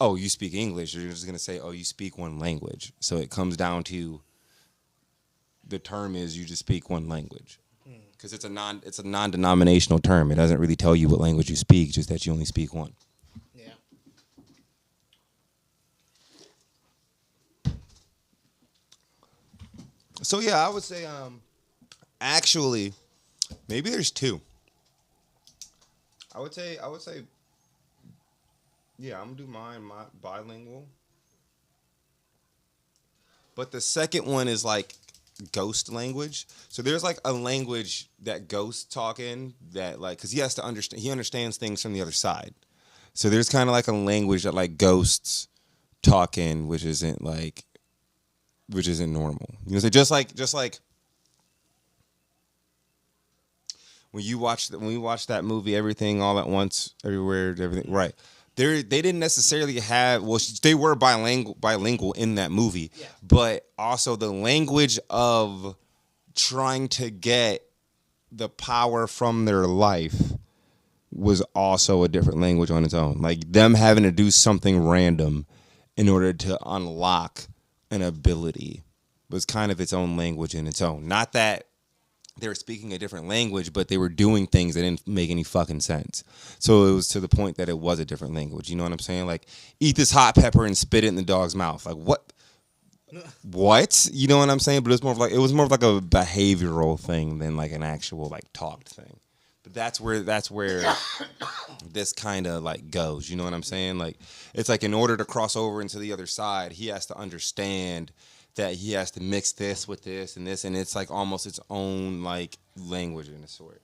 "Oh, you speak English." You're just gonna say, "Oh, you speak one language." So it comes down to the term is you just speak one language, because it's a non-denominational term. It doesn't really tell you what language you speak, just that you only speak one. Yeah. So yeah, I would say actually maybe there's two. I would say yeah, I'm gonna do my bilingual. But the second one is like ghost language. So there's like a language that ghosts talk in that like cuz he has to understand he understands things from the other side. So there's kind of like a language that like ghosts talk in which isn't normal. So just like when we watched that movie, Everything All at Once, Everywhere, Everything, right? They didn't necessarily have. Well, they were bilingual in that movie, yeah. But also the language of trying to get the power from their life was also a different language on its own. Like them having to do something random in order to unlock an ability was kind of its own language in its own. Not that they were speaking a different language, but they were doing things that didn't make any fucking sense. So it was to the point that it was a different language. You know what I'm saying? Like, eat this hot pepper and spit it in the dog's mouth. Like, what? What? You know what I'm saying? But it was more of like a behavioral thing than like an actual like talked thing. But that's where this kind of like goes. You know what I'm saying? Like, it's like in order to cross over into the other side, he has to understand that he has to mix this with this, and it's like almost its own like language in a sort.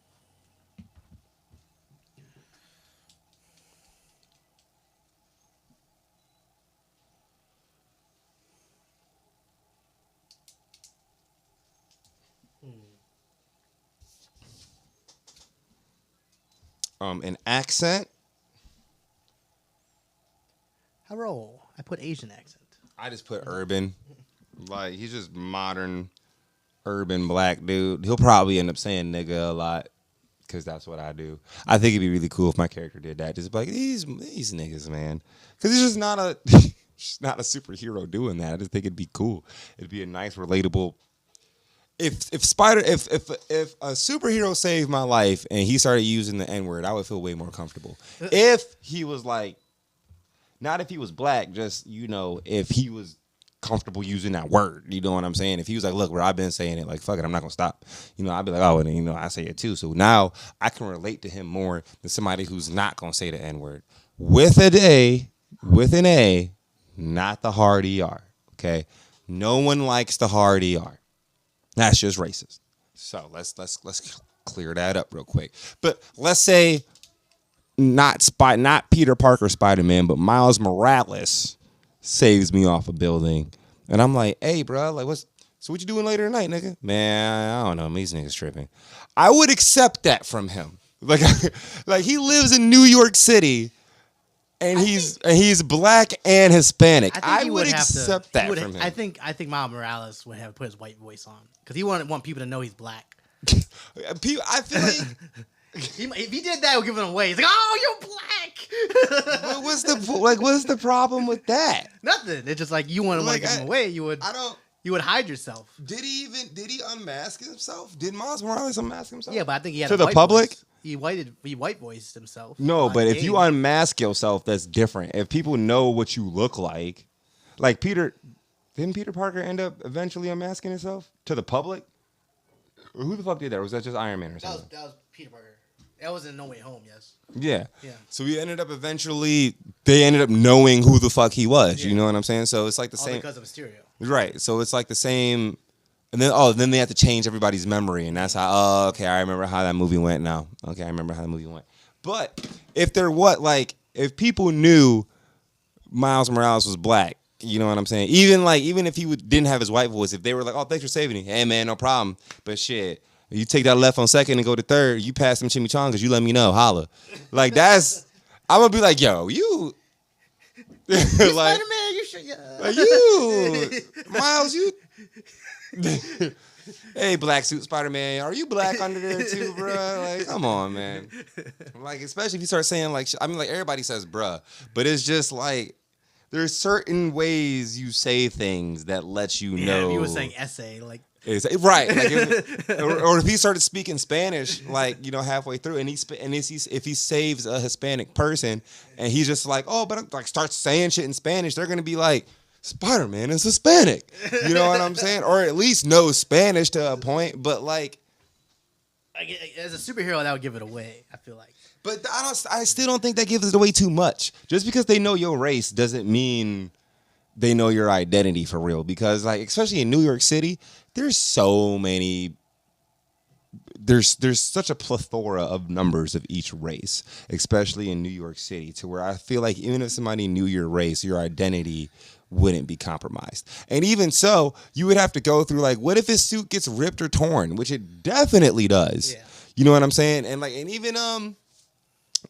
An accent. I roll. I put Asian accent. I just put urban. Like, he's just modern, urban black dude. He'll probably end up saying nigga a lot because that's what I do. I think it'd be really cool if my character did that. Just be like, these niggas, man. Because he's just not a superhero doing that. I just think it'd be cool. It'd be a nice, relatable. If a superhero saved my life and he started using the N-word, I would feel way more comfortable. If he was like, not if he was black, just, if he was comfortable using that word, you know what I'm saying? If he was like, look, where I've been saying it, like, fuck it, I'm not gonna stop. I'd be like, oh, and I say it too. So now I can relate to him more than somebody who's not gonna say the N-word. With an A, not the hard ER. Okay? No one likes the hard ER. That's just racist. So let's clear that up real quick. But let's say not Peter Parker Spider-Man, but Miles Morales saves me off a building, and I'm like, hey, bro, like so what you doing later tonight, nigga? Man, I don't know. These niggas tripping. I would accept that from him. Like, like he lives in New York City, and he's black and Hispanic. I would accept that from him. I think Miles Morales would have put his white voice on because he wouldn't want people to know he's black. I feel like if he did that, it would give him away. He's like, "Oh, you're black." What's the problem with that? Nothing. It's just like you want to give him away. You would hide yourself. Did he unmask himself? Did Miles Morales unmask himself? Yeah, but I think he had to the public. Voice. He white voiced himself. No, but if you unmask yourself, that's different. If people know what you look like didn't Peter Parker end up eventually unmasking himself to the public? Or who the fuck did that? Or was that just Iron Man or something? That was Peter Parker. That was in No Way Home, yes. Yeah. So they ended up knowing who the fuck he was. Yeah. You know what I'm saying? So it's like the same. Because of Mysterio. Right. So it's like the same. And then they have to change everybody's memory. And that's how, okay, I remember how that movie went now. Okay, I remember how the movie went. But if people knew Miles Morales was black, you know what I'm saying? Even if he didn't have his white voice, if they were like, oh, thanks for saving me. Hey, man, no problem. But shit. You take that left on second and go to third, you pass them chimichangas, you let me know, holla. Like, I'm going to be like, yo, you. Like, Spider-Man, you should, yeah. Like, you, Miles, you. Hey, black suit Spider-Man, are you black under there too, bruh? Like, come on, man. Like, especially if you start saying, like, everybody says bruh, but it's just like, there's certain ways you say things that let you know. If you were saying essay, like. Right, like or if he started speaking Spanish, like halfway through, and if he saves a Hispanic person, and he's just like, oh, but like starts saying shit in Spanish, they're gonna be like, Spider-Man is Hispanic, you know what I'm saying, or at least knows Spanish to a point, but like, as a superhero, that would give it away. I feel like, but I still don't think that gives it away too much. Just because they know your race doesn't mean they know your identity for real, because like, especially in New York City, there's such a plethora of numbers of each race, especially in New York City, to where I feel like even if somebody knew your race, your identity wouldn't be compromised. And even so, you would have to go through like, what if his suit gets ripped or torn, which it definitely does. Yeah. You know what I'm saying? And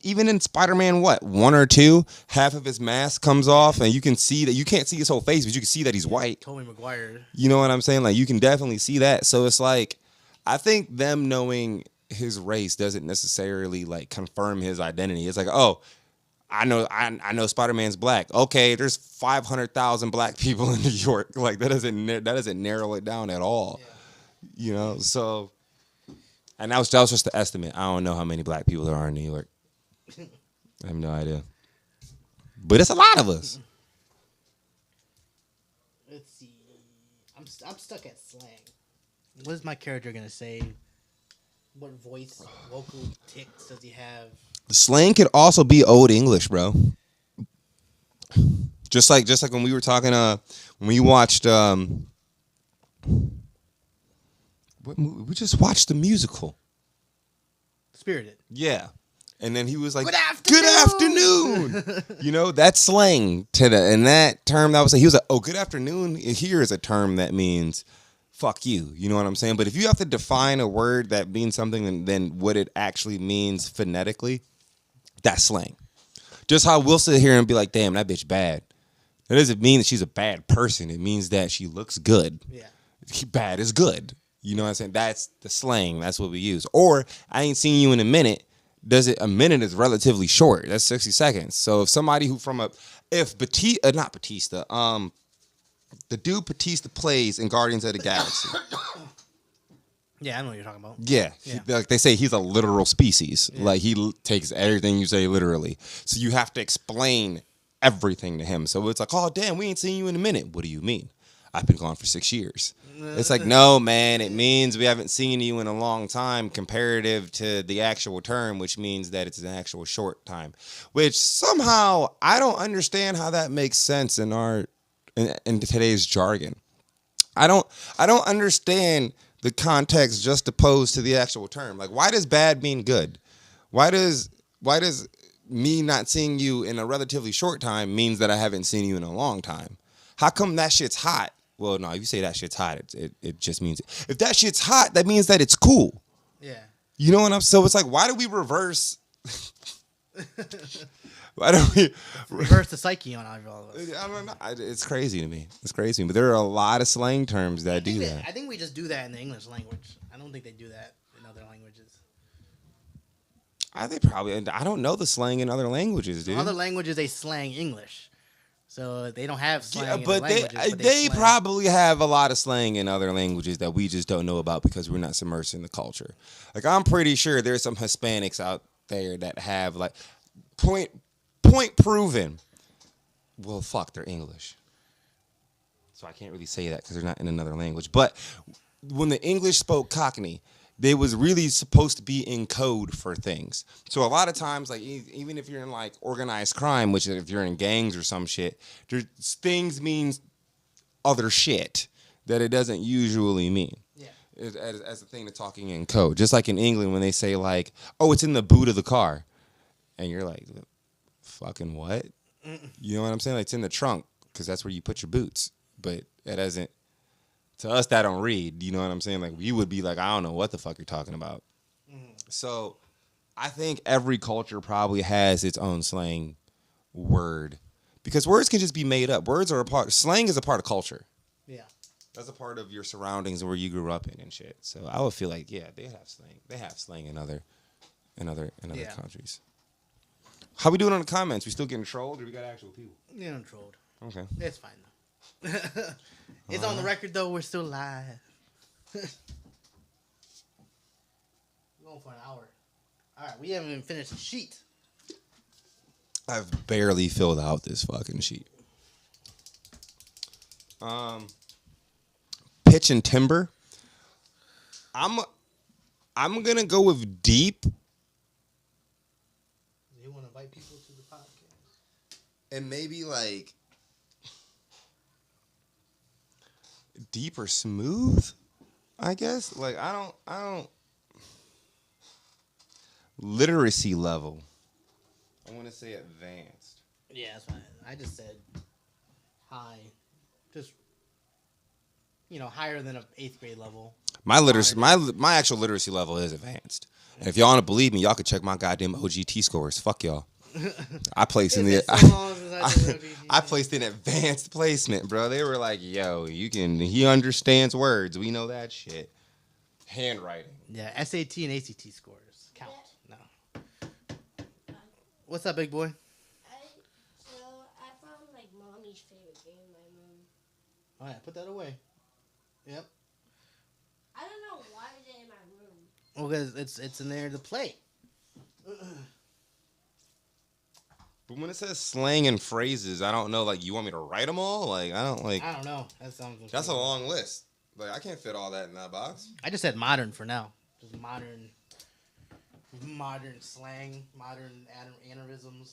even in Spider-Man, 1 or 2, half of his mask comes off, and you can see that you can't see his whole face, but you can see that he's white. Tobey Maguire. You know what I'm saying? Like, you can definitely see that. So it's like, I think them knowing his race doesn't necessarily like confirm his identity. It's like, oh, I know Spider-Man's black. Okay, there's 500,000 black people in New York. Like, that doesn't narrow it down at all. Yeah. So, and that was just the estimate. I don't know how many black people there are in New York. I have no idea. But it's a lot of us. Let's see. I'm stuck at slang. What is my character going to say? What voice, vocal tics does he have? Slang could also be Old English, bro. Just like when we were talking, when we watched, what movie? We just watched the musical. Spirited. Yeah. And then he was like, Good afternoon. You know, that's slang to that. And that term that he was like, oh, good afternoon. Here is a term that means fuck you. You know what I'm saying? But if you have to define a word that means something than what it actually means phonetically, that's slang. Just how we'll sit here and be like, damn, that bitch bad. That doesn't mean that she's a bad person. It means that she looks good. Yeah. Bad is good. You know what I'm saying? That's the slang. That's what we use. Or I ain't seen you in a minute. A minute is relatively short. That's 60 seconds. So if somebody not Batista, the dude Batista plays in Guardians of the Galaxy. Yeah, I know what you're talking about. Yeah. Like they say, he's a literal species. Yeah. Like he takes everything you say literally. So you have to explain everything to him. So it's like, oh, damn, we ain't seen you in a minute. What do you mean? I've been gone for 6 years. It's like, no, man, it means we haven't seen you in a long time comparative to the actual term, which means that it's an actual short time, which somehow I don't understand how that makes sense in today's jargon. I don't understand the context just opposed to the actual term. Like, why does bad mean good? Why does me not seeing you in a relatively short time means that I haven't seen you in a long time? How come that shit's hot? Well, no, if you say that shit's hot, it just means if that shit's hot, that means that it's cool. Yeah. You know what I'm? So it's like, why do we reverse? Why don't we Reverse the psyche on all of us. I don't know. It's crazy to me. It's crazy to me. But there are a lot of slang terms that do that. I think we just do that in the English language. I don't think they do that in other languages. I think probably. I don't know the slang in other languages, dude. Other languages they slang English, so they don't have slang. Yeah, in but the they languages, but they slang. probably have a lot of slang in other languages that we just don't know about because we're not submersed in the culture. Like, I'm pretty sure there's some Hispanics out there that have like point proven. Well, fuck, they're English, so I can't really say that because they're not in another language. But when the English spoke Cockney, they was really supposed to be in code for things. So a lot of times, like, even if you're in like organized crime, which if you're in gangs or some shit, there's things means other shit that it doesn't usually mean. Yeah. As a thing to talking in code. Just like in England when they say like, oh, it's in the boot of the car. And you're like, fucking what? You know what I'm saying? Like, it's in the trunk because that's where you put your boots. But it doesn't. To us, that don't read. You know what I'm saying? Like, you would be like, I don't know what the fuck you're talking about. So I think every culture probably has its own slang word. Because words can just be made up. Words are a part. Slang is a part of culture. Yeah. That's a part of your surroundings and where you grew up in and shit. So I would feel like, yeah, they have slang. They have slang in other Yeah. countries. How we doing on the comments? We still getting trolled or we got actual people? Yeah, I'm trolled. Okay. It's fine though. It's on the record though. We're still live. We're going for an hour. All right, we haven't even finished the sheet. I've barely filled out this fucking sheet. Pitch and timber. I'm gonna go with deep. You want to invite people to the podcast? And maybe like deep or smooth, I guess. Like I don't literacy level. I want to say advanced. Yeah, that's fine. I just said high, just higher than an 8th grade level. My literacy, my actual literacy level is advanced. And if y'all want to believe me, y'all could check my goddamn OGT scores. Fuck y'all. I placed in I placed in advanced placement, bro. They were like, "Yo, he understands words. We know that shit." Handwriting. Yeah, SAT and ACT scores count. No. What's up, big boy? I found like mommy's favorite game. My mom. Oh yeah, put that away. Yep. I don't know why it's in my room. Well, because it's in there to play. But when it says slang and phrases, I don't know. Like, you want me to write them all? Like, I don't know. That sounds. That's a long list. Like, I can't fit all that in that box. I just said modern for now. Just modern slang, modern aneurysms.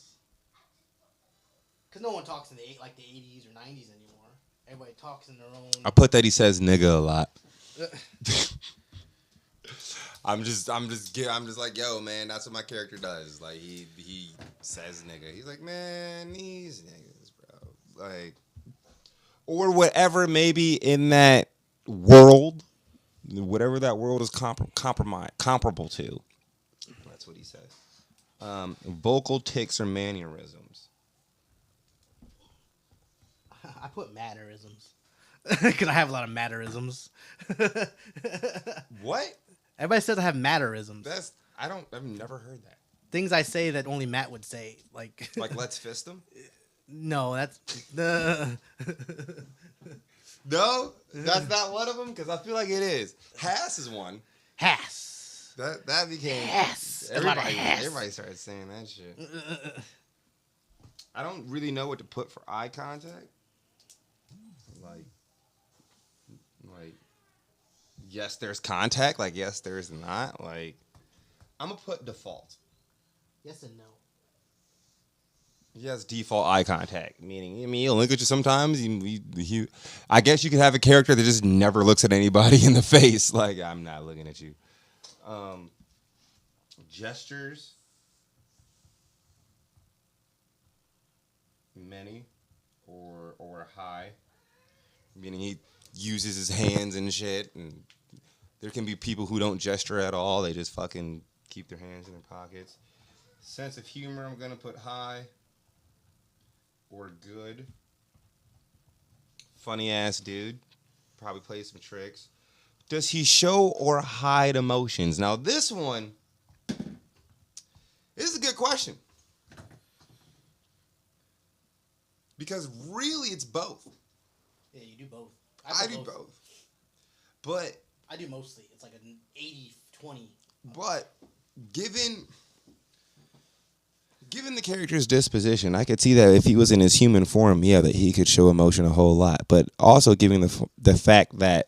Because no one talks in the 80s or 90s anymore. Everybody talks in their own. I put that he says nigga a lot. I'm just like, yo, man, that's what my character does. Like, he says nigga. He's like, man, these niggas, bro. Like, or whatever maybe in that world, whatever that world is comparable to. That's what he says. Vocal tics or mannerisms. I put mannerisms. Because I have a lot of mannerisms. What? Everybody says I have mannerisms. I've never heard that. Things I say that only Matt would say. Like let's fist them? No, that's... No? That's not one of them? Because I feel like it is. Hass is one. Hass. That became... Hass. Everybody started saying that shit. I don't really know what to put for eye contact. Like, yes, there's contact. Like, yes, there's not. Like, I'm going to put default. Yes and no. He has default eye contact, meaning, I mean, he'll look at you sometimes. I guess you could have a character that just never looks at anybody in the face. Like, I'm not looking at you. Gestures. Many or high, meaning he uses his hands and shit. And there can be people who don't gesture at all. They just fucking keep their hands in their pockets. Sense of humor, I'm going to put high or good. Funny ass dude. Probably plays some tricks. Does he show or hide emotions? Now, this one, this is a good question. Because really, it's both. Yeah, you do both. I do both. But I do mostly. It's like an 80-20. But given the character's disposition, I could see that if he was in his human form, yeah, that he could show emotion a whole lot. But also giving the fact that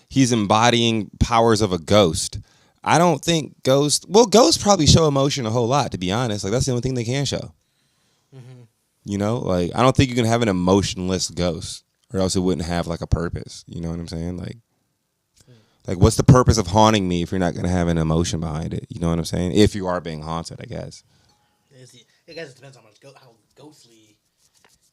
he's embodying powers of a ghost. I don't think ghosts probably show emotion a whole lot, to be honest. Like, that's the only thing they can show. Mm-hmm. You know, like, I don't think you can have an emotionless ghost, or else it wouldn't have like a purpose. You know what I'm saying? Like what's the purpose of haunting me if you're not gonna have an emotion behind it? You know what I'm saying? If you are being haunted, I guess. I guess it depends on how ghostly.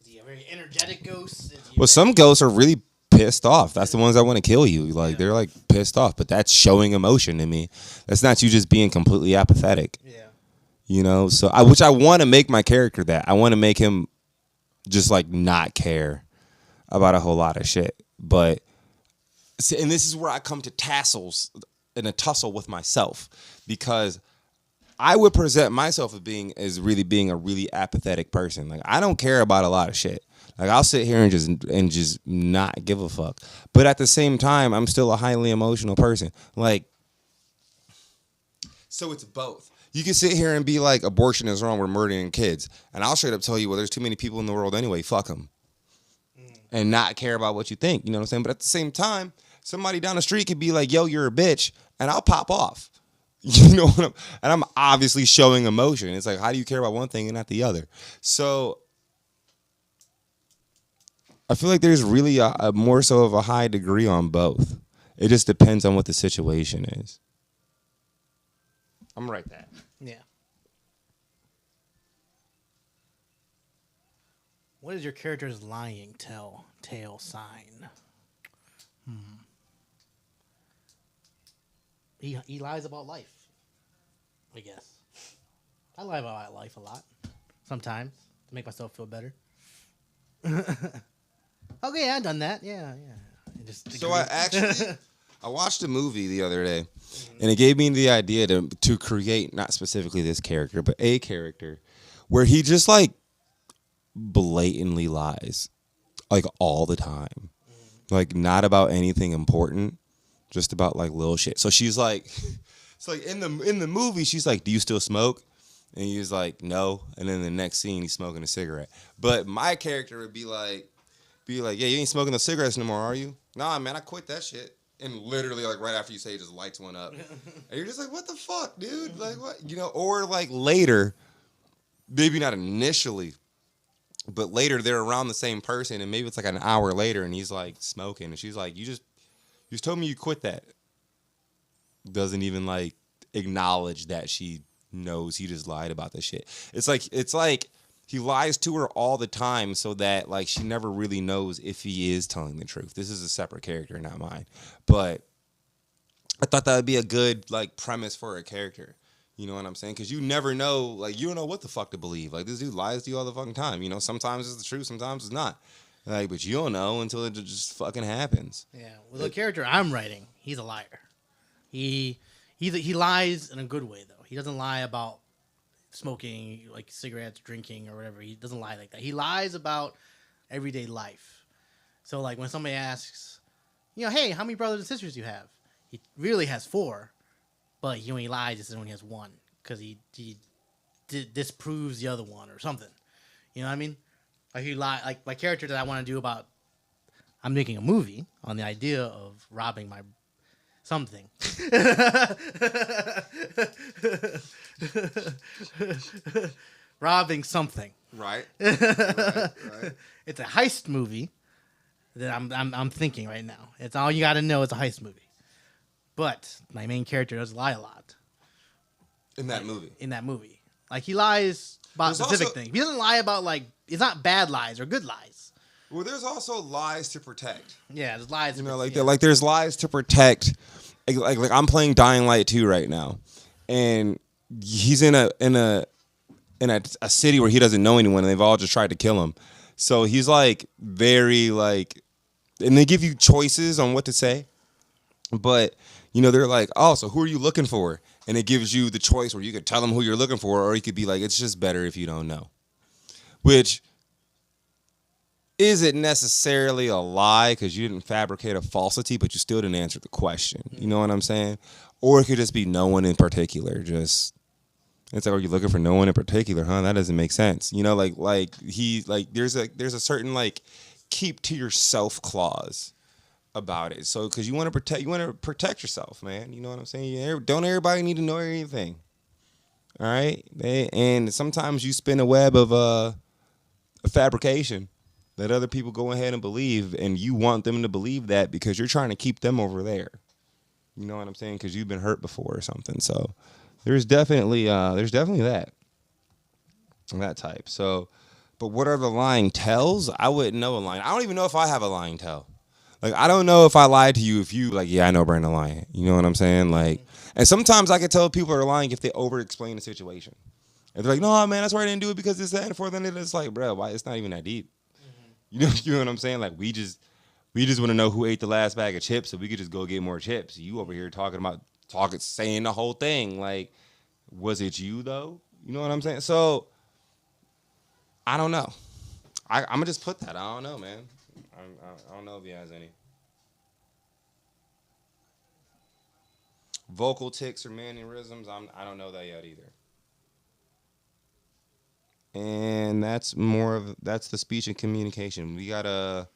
Is he a very energetic ghost? Well, some ghosts are really pissed off. That's the ones that want to kill you. Like, they're like pissed off, but that's showing emotion to me. That's not you just being completely apathetic. Yeah. You know, so which I want to make my character that. I want to make him just like not care about a whole lot of shit. But, and this is where I come to tassels in a tussle with myself, because I would present myself as really being a really apathetic person. Like, I don't care about a lot of shit. Like, I'll sit here and just not give a fuck. But at the same time, I'm still a highly emotional person. Like, so it's both. You can sit here and be like, abortion is wrong, we're murdering kids. And I'll straight up tell you, well, there's too many people in the world anyway, fuck them. And not care about what you think, you know what I'm saying? But at the same time, somebody down the street could be like, yo, you're a bitch, and I'll pop off. You know what I'm obviously showing emotion. It's like, how do you care about one thing and not the other? So I feel like there's really a more so of a high degree on both. It just depends on what the situation is. I'm gonna write that. Yeah. What is your character's lying telltale sign? He lies about life, I guess. I lie about life a lot, sometimes, to make myself feel better. Okay, I've done that. Yeah. So I watched a movie the other day, and it gave me the idea to create, not specifically this character, but a character where he just like blatantly lies, like all the time, like not about anything important, just about like little shit. So she's like, it's like in the movie, she's like, "Do you still smoke?" And he's like, "No." And then the next scene, he's smoking a cigarette. But my character would be like, "Yeah, you ain't smoking the cigarettes no more, are you?" "Nah, man, I quit that shit." And literally, like, right after you say it, just lights one up. And you're just like, what the fuck, dude? Like, what? You know, or like later, maybe not initially, but later they're around the same person, and maybe it's like an hour later, and he's like smoking, and she's like, you just told me you quit that. Doesn't even like acknowledge that she knows he just lied about this shit. It's like he lies to her all the time so that like she never really knows if he is telling the truth. This is a separate character, not mine. But I thought that would be a good like premise for a character. You know what I'm saying? Because you never know, like, you don't know what the fuck to believe. Like, this dude lies to you all the fucking time. You know, sometimes it's the truth, sometimes it's not. Like, but you don't know until it just fucking happens. Yeah. Well, the character I'm writing, he's a liar. He lies in a good way though. He doesn't lie about smoking, like cigarettes, drinking, or whatever. He doesn't lie like that. He lies about everyday life. So, like, when somebody asks, you know, hey, how many brothers and sisters do you have? He really has 4, but he only lies. He says he only has 1 because he disproves the other one or something. You know what I mean? Like, he lie. Like my character that I want to do about. I'm making a movie on the idea of robbing my something. robbing something. Right. Right. It's a heist movie that I'm thinking right now. It's all you got to know. It's a heist movie. But my main character does lie a lot In that movie. in that movie. Like he lies about There's specific also- things. He doesn't lie about like it's not bad lies or good lies. Well, there's also lies to protect. Yeah, there's lies. You know, like yeah. like there's lies to protect. Like I'm playing Dying Light 2 right now, and he's in a city where he doesn't know anyone, and they've all just tried to kill him. So he's like very like, and they give you choices on what to say, but you know they're like, oh, so who are you looking for? And it gives you the choice where you could tell them who you're looking for, or you could be like, it's just better if you don't know, which isn't necessarily a lie because you didn't fabricate a falsity, but you still didn't answer the question. You know what I'm saying? Or it could just be no one in particular. Just it's like, are you looking for no one in particular? Huh? That doesn't make sense. You know, like there's a certain like keep to yourself clause about it. So because you want to protect yourself, man. You know what I'm saying? Don't everybody need to know everything. All right, and sometimes you spin a web of a fabrication that other people go ahead and believe, and you want them to believe that because you're trying to keep them over there. You know what I'm saying? Because you've been hurt before or something. So there's definitely that type. So, but what are the lying tells? I wouldn't know a line. I don't even know if I have a lying tell. Like I don't know if I lied to you if you like, yeah, I know Brandon lying. You know what I'm saying? Like, and sometimes I can tell people are lying if they over explain the situation. If they're like, no, man, that's why I didn't do it because it's that and for then it's like, bro, why? It's not even that deep. You know what I'm saying? Like we just want to know who ate the last bag of chips, so we could just go get more chips. You over here saying the whole thing. Like, was it you though? You know what I'm saying? So I don't know. I'm gonna just put that. I don't know, man. I don't know if he has any vocal tics or mannerisms. I don't know that yet either. And that's the speech and communication. We gotta.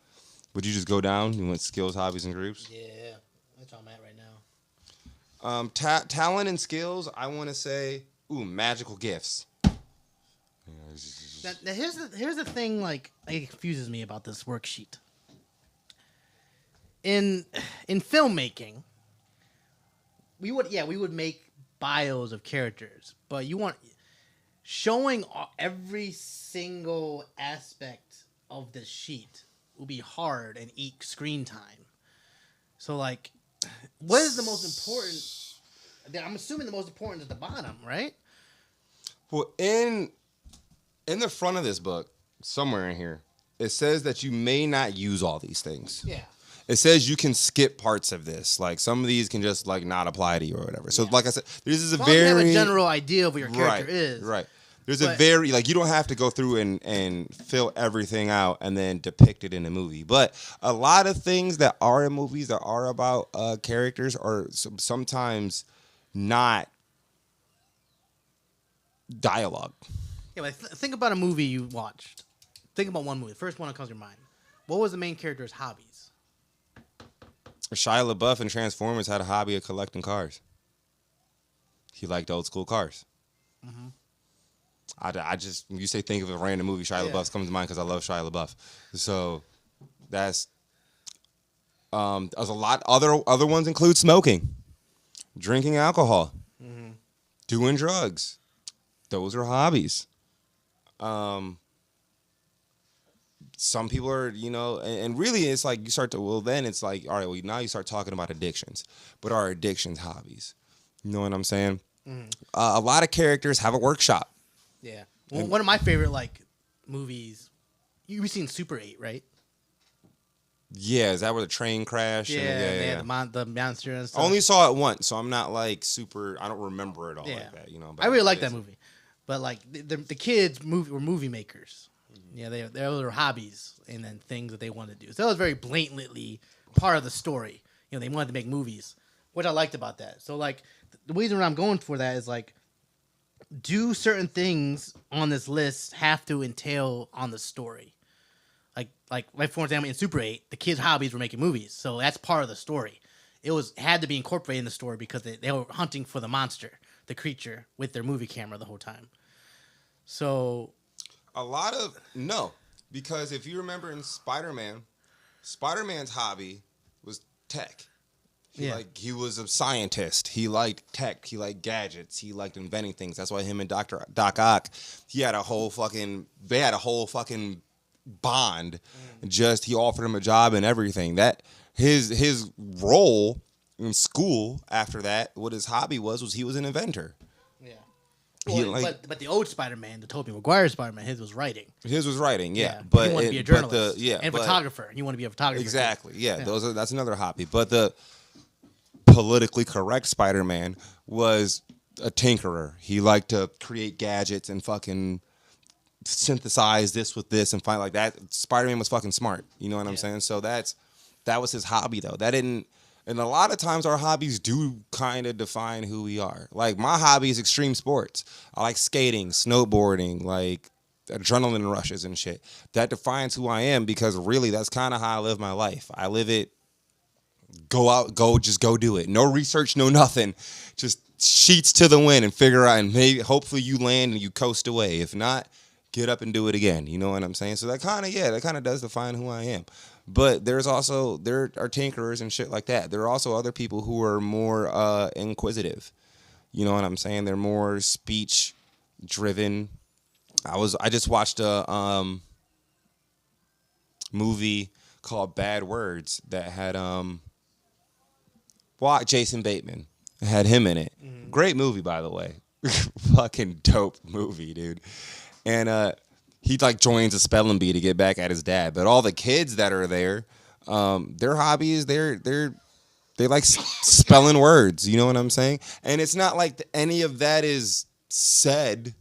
Would you just go down? You want skills, hobbies, and groups? Yeah, that's where I'm at right now. Talent and skills. I want to say, magical gifts. Now here's the thing. Like, it confuses me about this worksheet. In filmmaking, we would make bios of characters, but you want showing every single aspect of the sheet will be hard and eat screen time. So, like, what is the most important? I'm assuming the most important is the bottom, right? Well, in the front of this book, somewhere in here, it says that you may not use all these things. Yeah. It says you can skip parts of this. Like some of these can just like not apply to you or whatever. So like I said, this is a As long as you have very a general idea of what your character is. Right. There's a very like you don't have to go through and fill everything out and then depict it in a movie. But a lot of things that are in movies that are about characters are sometimes not dialogue. Yeah, but think about a movie you watched. Think about one movie. The first one that comes to your mind. What was the main character's hobbies? Shia LaBeouf in Transformers had a hobby of collecting cars. He liked old school cars. Mm-hmm. I just, when you say think of a random movie, Shia LaBeouf comes to mind because I love Shia LaBeouf. So that's, there's a lot, other ones include smoking, drinking alcohol, doing drugs. Those are hobbies. Some people are, and really it's like you start to, then it's like, all right, well, now you start talking about addictions. But are addictions hobbies? You know what I'm saying? Mm-hmm. A lot of characters have a workshop. Yeah. Well, one of my favorite, movies, you've seen Super 8, right? Yeah, is that where the train crashed? Yeah. The monster and stuff. I only saw it once, so I'm not, super, I don't remember it all like that, But I really like that movie. But, the kids were movie makers. Yeah, they were hobbies and then things that they wanted to do. So that was very blatantly part of the story. They wanted to make movies, which I liked about that. So the reason I'm going for that is do certain things on this list have to entail on the story? Like for example, in Super 8, the kids' hobbies were making movies, so that's part of the story. It had to be incorporated in the story because they were hunting for the monster, the creature, with their movie camera the whole time. So A lot of no, because if you remember in Spider-Man, Spider-Man's hobby was tech. He was a scientist. He liked tech. He liked gadgets. He liked inventing things. That's why him and Dr. Doc Ock, they had a whole fucking bond. Just he offered him a job and everything. That his role in school after that, what his hobby was he was an inventor. yeah. He Well, but the old Spider-Man, the Tobey Maguire Spider-Man, his was writing. His was writing, yeah. But he wanted to be a journalist. But photographer. You want to be a photographer. exactly, yeah. That's another hobby. But the politically correct Spider-Man was a tinkerer. He liked to create gadgets and fucking synthesize this with this and find like that. Spider-Man was fucking smart. You know what I'm saying? So that was his hobby though. That didn't. And a lot of times our hobbies do kind of define who we are. Like my hobby is extreme sports. I like skating, snowboarding, like adrenaline rushes and shit. That defines who I am because really that's kind of how I live my life. I live it. Go out, just go do it. No research, no nothing. Just sheets to the wind and figure out, and maybe hopefully you land and you coast away. If not, get up and do it again. You know what I'm saying? So that kind of does define who I am. But there are tinkerers and shit like that. There are also other people who are more inquisitive. You know what I'm saying? They're more speech driven. I just watched a movie called Bad Words that had Jason Bateman. It had him in it. Mm-hmm. Great movie, by the way. Fucking dope movie, dude. And he like joins a spelling bee to get back at his dad. But all the kids that are there, their hobby is they like spelling words. You know what I'm saying? And it's not like any of that is said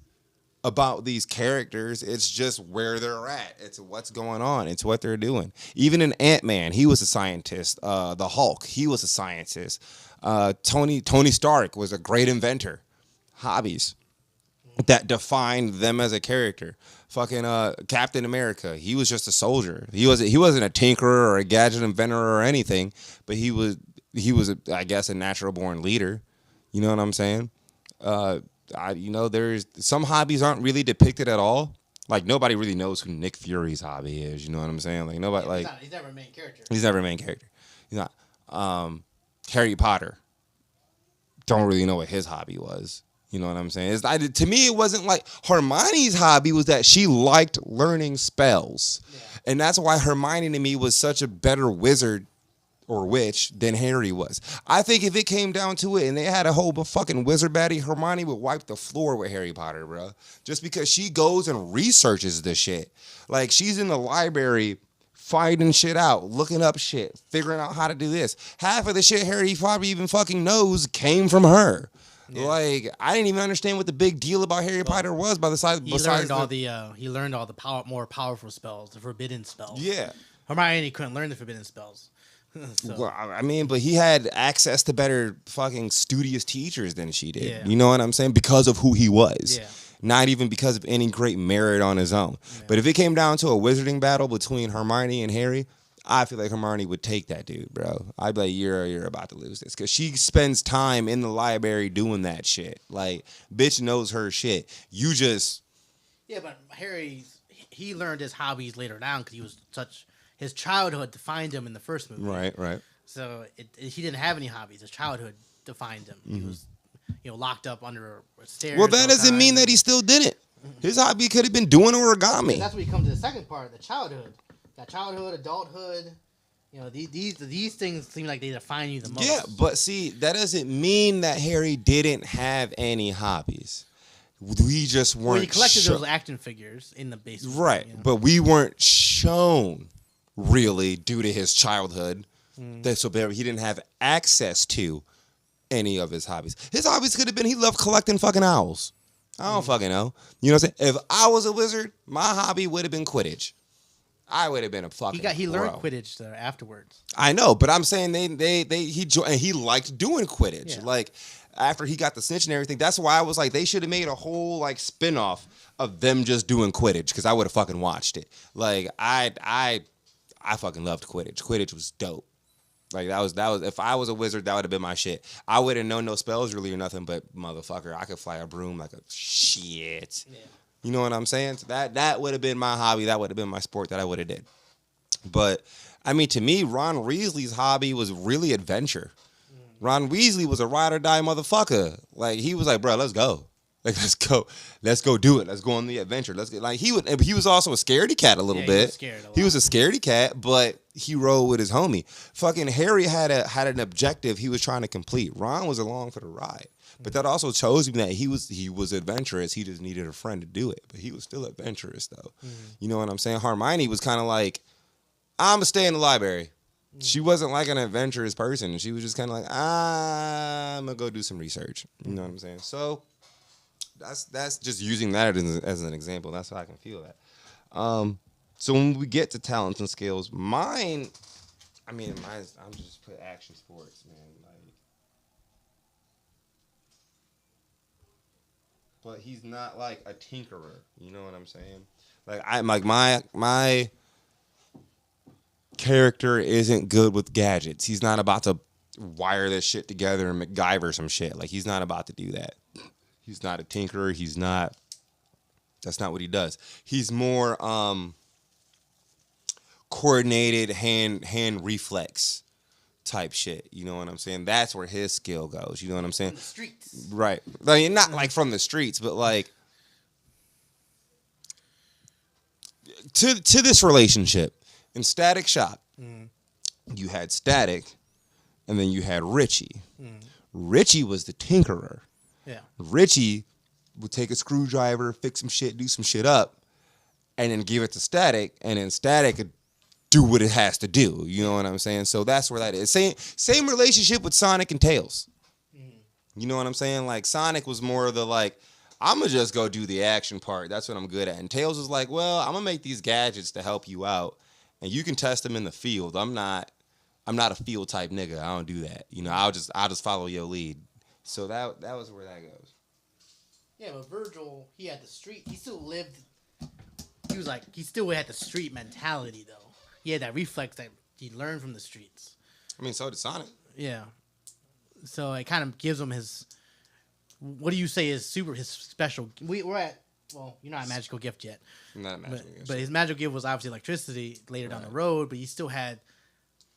about these characters. It's just where they're at. It's what's going on. It's what they're doing. Even in Ant-Man, he was a scientist. The Hulk, he was a scientist. Tony Stark was a great inventor. Hobbies that defined them as a character. Fucking Captain America, he was just a soldier. He wasn't a tinkerer or a gadget inventor or anything, but he was I guess a natural born leader. You know what I'm saying? There's some hobbies aren't really depicted at all. Like nobody really knows who Nick Fury's hobby is. You know what I'm saying? Like nobody he's never a main character. He's never a main character. He's not. Harry Potter. Don't really know what his hobby was. You know what I'm saying? To me, it wasn't like Hermione's hobby was that she liked learning spells. Yeah. And that's why Hermione to me was such a better wizard or witch than Harry was. I think if it came down to it and they had a whole fucking wizard baddie, Hermione would wipe the floor with Harry Potter, bro. Just because she goes and researches the shit. Like she's in the library finding shit out, looking up shit, figuring out how to do this. Half of the shit Harry probably even fucking knows came from her. Yeah. Like I didn't even understand what the big deal about Harry Potter was. He learned all the more powerful spells, the forbidden spells. Yeah, Hermione couldn't learn the forbidden spells. So. Well, I mean, but he had access to better fucking studious teachers than she did. Yeah. You know what I'm saying? Because of who he was. Yeah. Not even because of any great merit on his own. Yeah. But if it came down to a wizarding battle between Hermione and Harry, I feel like Hermione would take that dude, bro. I'd be like, you're about to lose this. Because she spends time in the library doing that shit. Like, bitch knows her shit. You just... Yeah, but he learned his hobbies later down because his childhood defined him in the first movie. Right. So he didn't have any hobbies. His childhood defined him. Mm-hmm. He was, locked up under stairs. Well, that doesn't mean that he still didn't. His hobby could have been doing origami. That's when we come to the second part, the childhood. That childhood, adulthood, these things seem like they define you the most. Yeah, but see, that doesn't mean that Harry didn't have any hobbies. We just weren't. Well, he collected those action figures in the basement. Right, but we weren't shown really due to his childhood. So he didn't have access to any of his hobbies. His hobbies could have been he loved collecting fucking owls. I don't fucking know. You know what I'm saying? If I was a wizard, my hobby would have been Quidditch. I would have been a fucking He learned Quidditch afterwards. I know, but I'm saying he liked doing Quidditch. Yeah. Like after he got the snitch and everything, that's why I was like they should have made a whole like spin-off of them just doing Quidditch because I would have fucking watched it. Like I fucking loved Quidditch. Quidditch was dope. Like that was if I was a wizard, that would have been my shit. I wouldn't know no spells really or nothing, but motherfucker, I could fly a broom like a shit. Yeah. You know what I'm saying? So that would have been my hobby. That would have been my sport that I would have did. But I mean, to me, Ron Weasley's hobby was really adventure. Ron Weasley was a ride or die motherfucker. Like he was like, bro, let's go. Like let's go do it. Let's go on the adventure. Let's get like he was also a scaredy cat a little Yeah, bit. he was scared a lot. He was a scaredy cat, but he rode with his homie. Fucking Harry had an objective he was trying to complete. Ron was along for the ride. But that also shows me that he was adventurous. He just needed a friend to do it. But he was still adventurous though. You know what I'm saying? Hermione was kind of like, I'm gonna stay in the library. She wasn't like an adventurous person. She was just kind of like, I'm gonna go do some research. You know what I'm saying? So that's just using that as an example. That's how I can feel that. So when we get to talents and skills, I'm just put action sports, man. Like, but he's not like a tinkerer. You know what I'm saying? Like my character isn't good with gadgets. He's not about to wire this shit together and MacGyver some shit. Like he's not about to do that. He's not a tinkerer. That's not what he does. He's more coordinated hand reflex type shit. You know what I'm saying? That's where his skill goes. You know what I'm saying? From the streets. Right. I mean, not like from the streets, but like to this relationship. In Static Shock, you had Static, and then you had Richie. Richie was the tinkerer. Yeah. Richie would take a screwdriver, fix some shit, do some shit up, and then give it to Static, and then Static could do what it has to do. You know what I'm saying? So that's where that is. Same relationship with Sonic and Tails. You know what I'm saying? Like Sonic was more of the like, I'm going to just go do the action part. That's what I'm good at. And Tails was like, well, I'm going to make these gadgets to help you out. And you can test them in the field. I'm not a field type nigga. I don't do that. You know, I'll just follow your lead. So that was where that goes. Yeah, but Virgil, he had the street. He still lived. He still had the street mentality though. He had that reflex that he learned from the streets. I mean, so did Sonic. Yeah. So it kind of gives him his. What do you say is his special? We're at. Well, you're not a magical gift yet. Not a magical gift. But his magical gift was obviously electricity later down the road, but he still had.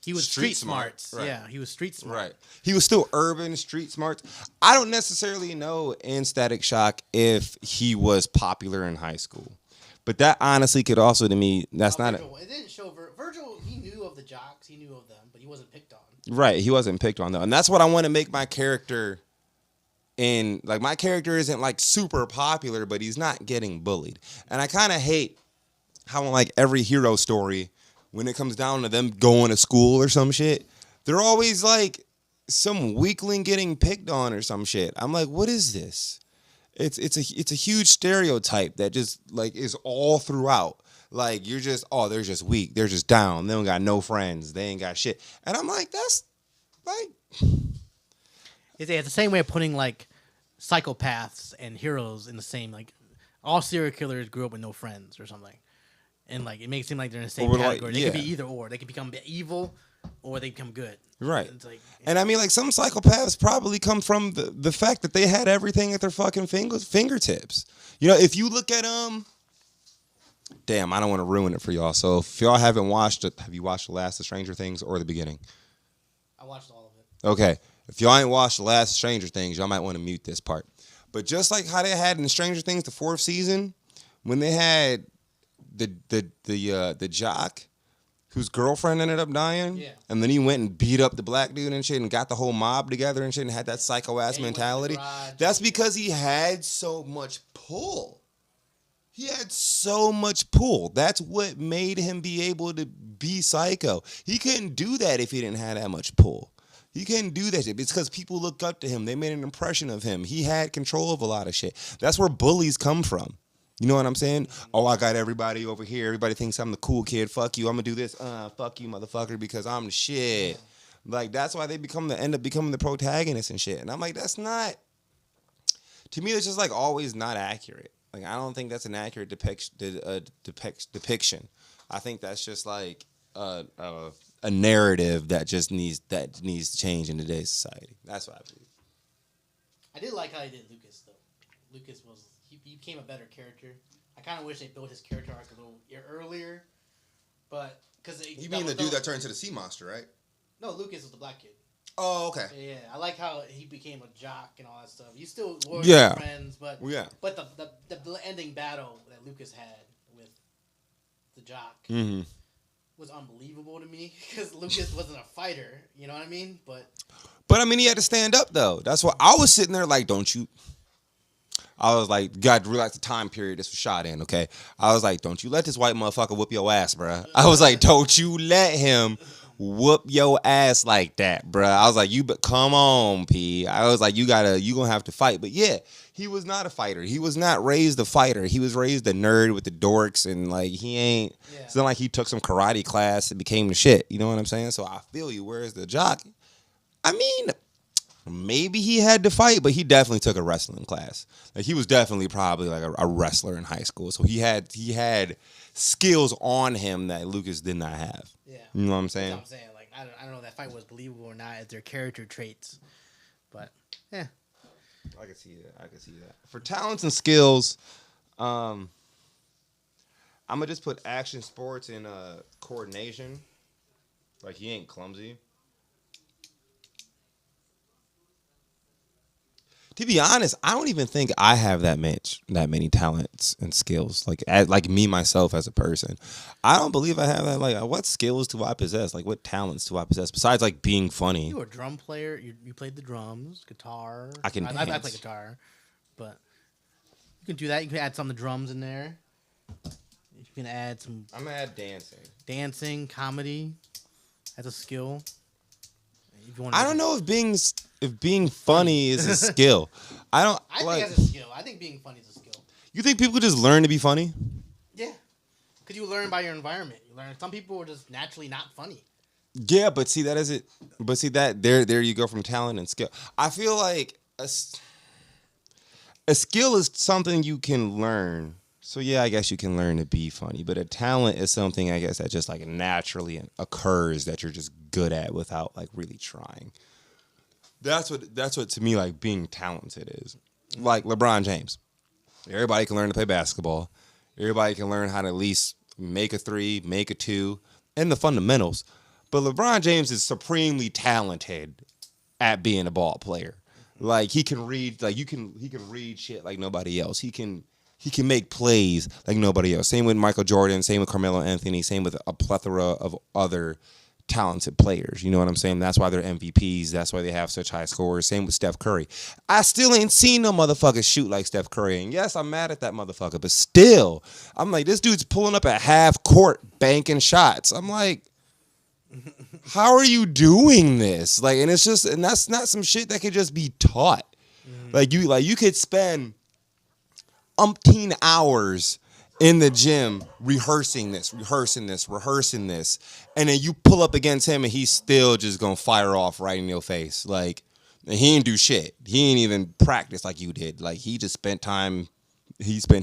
He was street smarts. Right. Yeah, he was street smart. Right. He was still urban, street smarts. I don't necessarily know in Static Shock if he was popular in high school. But that honestly could also, to me, that's not Virgil, it didn't show Virgil. He knew of the jocks. He knew of them, but he wasn't picked on. Right. He wasn't picked on, though. And that's what I want to make my character in. Like, my character isn't, like, super popular, but he's not getting bullied. And I kind of hate how, like, every hero story, when it comes down to them going to school or some shit, they're always, like, some weakling getting picked on or some shit. I'm like, what is this? It's a huge stereotype that just like is all throughout. Like you're just, they're just weak, they're just down, they don't got no friends, they ain't got shit. And I'm like, that's like, It's the same way of putting like psychopaths and heroes in the same like all serial killers grew up with no friends or something, and like it makes it seem like they're in the same category. They could be either or. They could become evil or they become good. right. It's like, And I mean, like some psychopaths probably come from the fact that they had everything at their fucking fingertips. You know, if you look at damn, I don't want to ruin it for y'all. So if y'all haven't watched it, have you watched the last of Stranger Things or the beginning? I watched all of it. Okay. If y'all ain't watched the last of Stranger Things, y'all might want to mute this part. But just like how they had in Stranger Things, the 4th season, when they had the jock whose girlfriend ended up dying, and then he went and beat up the black dude and shit and got the whole mob together and shit and had that psycho-ass mentality, that's because he had so much pull. He had so much pull. That's what made him be able to be psycho. He couldn't do that if he didn't have that much pull. He couldn't do that shit. It's because people looked up to him. They made an impression of him. He had control of a lot of shit. That's where bullies come from. You know what I'm saying? Oh, I got everybody over here. Everybody thinks I'm the cool kid. Fuck you. I'm going to do this. Fuck you, motherfucker, because I'm the shit. Like, that's why they end up becoming the protagonists and shit. And I'm like, that's not... To me, it's just, like, always not accurate. Like, I don't think that's an accurate depiction. I think that's just, like, a narrative that just needs to change in today's society. That's what I believe. I did like how he did Lucas, though. Lucas he became a better character. I kind of wish they built his character arc a little earlier, but because You mean the dude that turned into the sea monster, right? No, Lucas was the black kid. Oh, okay. Yeah, I like how he became a jock and all that stuff. You still were Yeah. friends, but Yeah. but the ending battle that Lucas had with the jock Mm-hmm. was unbelievable to me because Lucas wasn't a fighter. You know what I mean? But I mean, he had to stand up though. That's why I was sitting there like, don't you? I was like, God, realize the time period this was shot in. Okay, I was like, don't you let this white motherfucker whoop your ass, bruh. I was like, don't you let him whoop your ass like that, bruh. I was like, come on, P. I was like, you gonna have to fight. But yeah, he was not a fighter. He was not raised a fighter. He was raised a nerd with the dorks, and like he ain't. Yeah. It's not like he took some karate class and became the shit. You know what I'm saying? So I feel you. Whereas the jock, I mean, maybe he had to fight, but he definitely took a wrestling class. Like he was definitely probably like a wrestler in high school. So he had skills on him that Lucas did not have. Yeah, You know what I'm that's saying? what I'm saying. Like I don't know if that fight was believable or not as their character traits, but yeah. I can see that. I can see that. For talents and skills, I'm gonna just put action sports in coordination. Like he ain't clumsy. To be honest, I don't even think I have that many talents and skills. Like me myself as a person, I don't believe I have that. Like, what skills do I possess? Like, what talents do I possess besides like being funny? You were a drum player. You played the drums, guitar. I can I dance. play guitar, but you can do that. You can add some of the drums in there. You can add some I'm gonna add dancing. dancing, comedy as a skill. If you want I don't know if being funny is a skill. I don't. I like, think that's a skill. I think being funny is a skill. You think people just learn to be funny? Yeah, because you learn by your environment. You learn. Some people are just naturally not funny. Yeah, but see that isn't. But see that there you go from talent and skill. I feel like a skill is something you can learn. So yeah, I guess you can learn to be funny. But a talent is something I guess that just like naturally occurs that you're just good at without like really trying. That's what to me like being talented is. Like LeBron James. Everybody can learn to play basketball. Everybody can learn how to at least make a three, make a two, and the fundamentals. But LeBron James is supremely talented at being a ball player. Like he can read, like he can read shit like nobody else. He can make plays like nobody else. Same with Michael Jordan, same with Carmelo Anthony, same with a plethora of other talented players. You know what I'm saying? That's why they're MVPs. That's why they have such high scores. Same with Steph Curry. I still ain't seen no motherfucker shoot like Steph Curry. And yes, I'm mad at that motherfucker, but still, I'm like, this dude's pulling up at half court, banking shots. I'm like, how are you doing this? Like, and it's just, and that's not some shit that could just be taught. Like you could spend umpteen hours in the gym rehearsing this, and then you pull up against him and he's still just gonna fire off right in your face. Like, and he didn't do shit. He ain't even practice like you did. Like, he just spent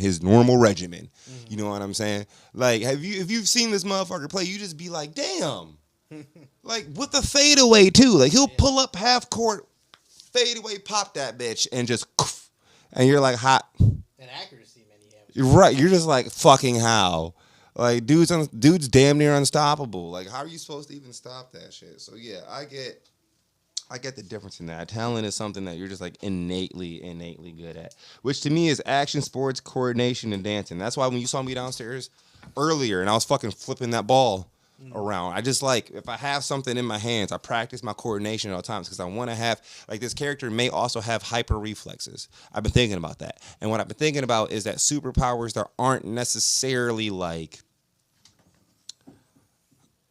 his normal regimen. You know what I'm saying? Like, if you've seen this motherfucker play, you just be like, damn. Like, with the fadeaway too. Like, he'll pull up half court, fadeaway, pop that bitch, and just, and you're like, hot. And accuracy, man. You're right. You're just like, fucking how? Like, dude's damn near unstoppable. Like, how are you supposed to even stop that shit? So yeah, I get the difference in that. Talent is something that you're just like innately good at, which to me is action sports, coordination, and dancing. That's why when you saw me downstairs earlier and I was fucking flipping that ball around, I just like, if I have something in my hands, I practice my coordination at all times because I want to have, like, this character may also have hyper reflexes. I've been thinking about that. And what I've been thinking about is that superpowers that aren't necessarily like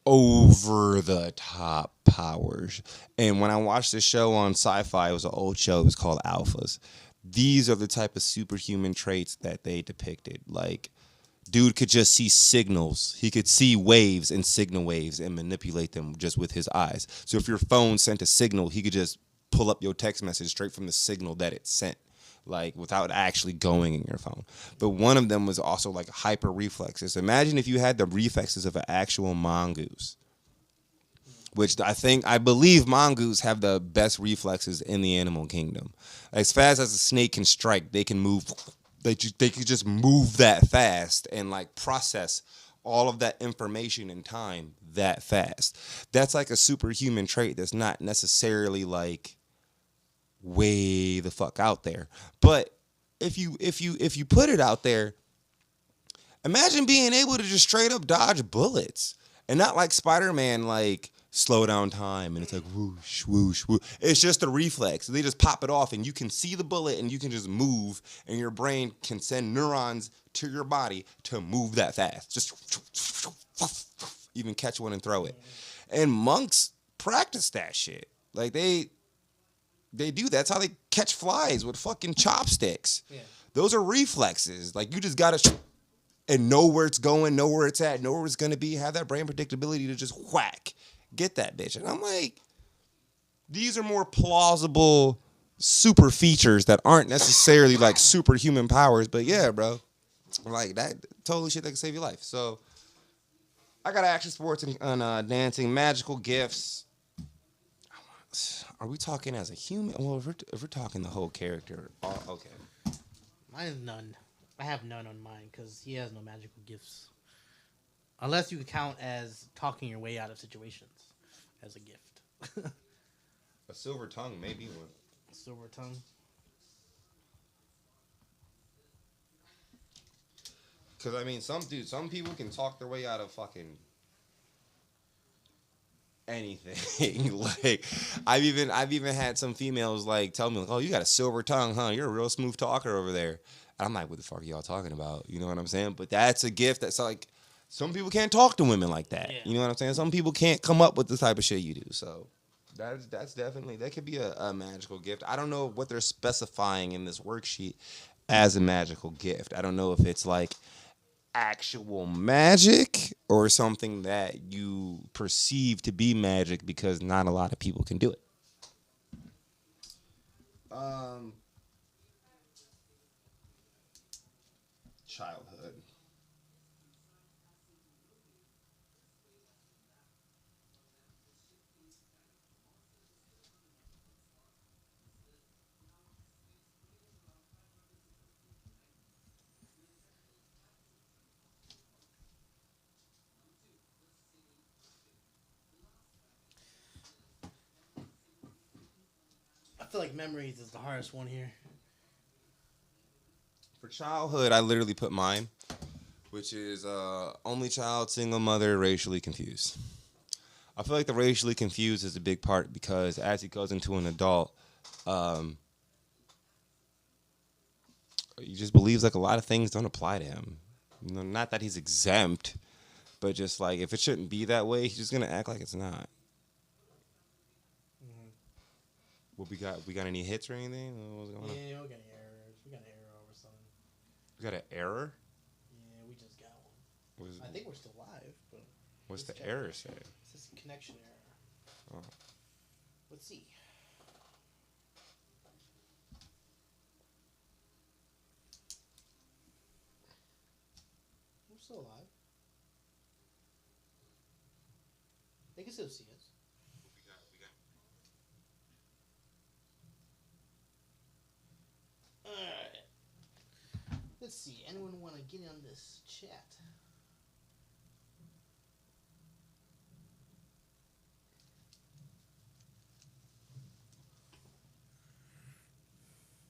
over the top powers. And when I watched this show on Sci-Fi, it was an old show, it was called Alphas. These are the type of superhuman traits that they depicted. Like, dude could just see signals. He could see waves and signal waves and manipulate them just with his eyes. So if your phone sent a signal, he could just pull up your text message straight from the signal that it sent, like, without actually going in your phone. But one of them was also like hyper reflexes. Imagine if you had the reflexes of an actual mongoose, which I believe mongoose have the best reflexes in the animal kingdom. As fast as a snake can strike, they can move they could just move that fast and like process all of that information in time that fast. That's like a superhuman trait that's not necessarily like way the fuck out there. But if you put it out there, imagine being able to just straight up dodge bullets and not like Spider-Man, like slow down time and it's like whoosh, whoosh, whoosh. It's just a reflex. They just pop it off and you can see the bullet and you can just move and your brain can send neurons to your body to move that fast. Just even catch one and throw it. And monks practice that shit. Like they do. That's how they catch flies with fucking chopsticks. Yeah. Those are reflexes. Like you just gotta and know where it's going, know where it's at, know where it's gonna be, have that brain predictability to just whack, get that bitch. And I'm like, these are more plausible super features that aren't necessarily like superhuman powers. But yeah, bro, like that totally shit that can save your life. So I got action sports and dancing, magical gifts. Are we talking as a human? Well, if we're talking the whole character, okay. Mine is none. I have none on mine because he has no magical gifts. Unless you count as talking your way out of situations as a gift. A silver tongue, maybe one. Silver tongue. Because, I mean, some people can talk their way out of fucking anything. Like, I've even had some females, like, tell me, like, oh, you got a silver tongue, huh? You're a real smooth talker over there. And I'm like, what the fuck are y'all talking about? You know what I'm saying? But that's a gift that's, like, some people can't talk to women like that. Yeah. You know what I'm saying? Some people can't come up with the type of shit you do. So that's definitely, that could be a magical gift. I don't know what they're specifying in this worksheet as a magical gift. I don't know if it's like actual magic or something that you perceive to be magic because not a lot of people can do it. Childhood. I feel like memories is the hardest one here. For childhood, I literally put mine, which is only child, single mother, racially confused. I feel like the racially confused is a big part because as he goes into an adult, he just believes like a lot of things don't apply to him. You know, not that he's exempt, but just like if it shouldn't be that way, he's just gonna act like it's not. What we got any hits or anything? What's going on? Yeah, we got errors. We got an error over something. We got an error? Yeah, we just got one. I think we're still live, but what's the error say? It says connection error. Oh. Let's see. We're still alive. They can still see us. Alright. Let's see. Anyone want to get on this chat?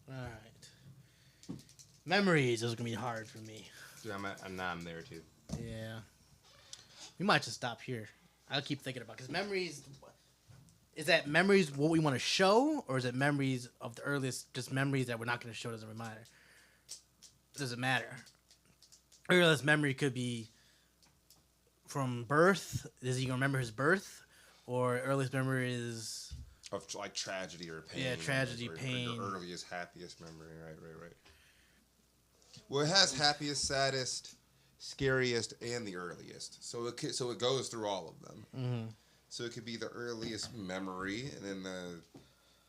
Alright. Memories is going to be hard for me. Yeah, I'm there too. Yeah. We might just stop here. I'll keep thinking about it. Because memories... Is that memories what we want to show? Or is it memories of the earliest... Just memories that we're not going to show doesn't matter? Doesn't matter. Earliest memory could be from birth. Is he going to remember his birth? Or earliest memory is... Of like tragedy or pain. Yeah, tragedy, pain. Or your earliest, happiest memory. Right. Well, it has happiest, saddest, scariest, and the earliest. So it goes through all of them. Mm-hmm. So it could be the earliest memory, and then the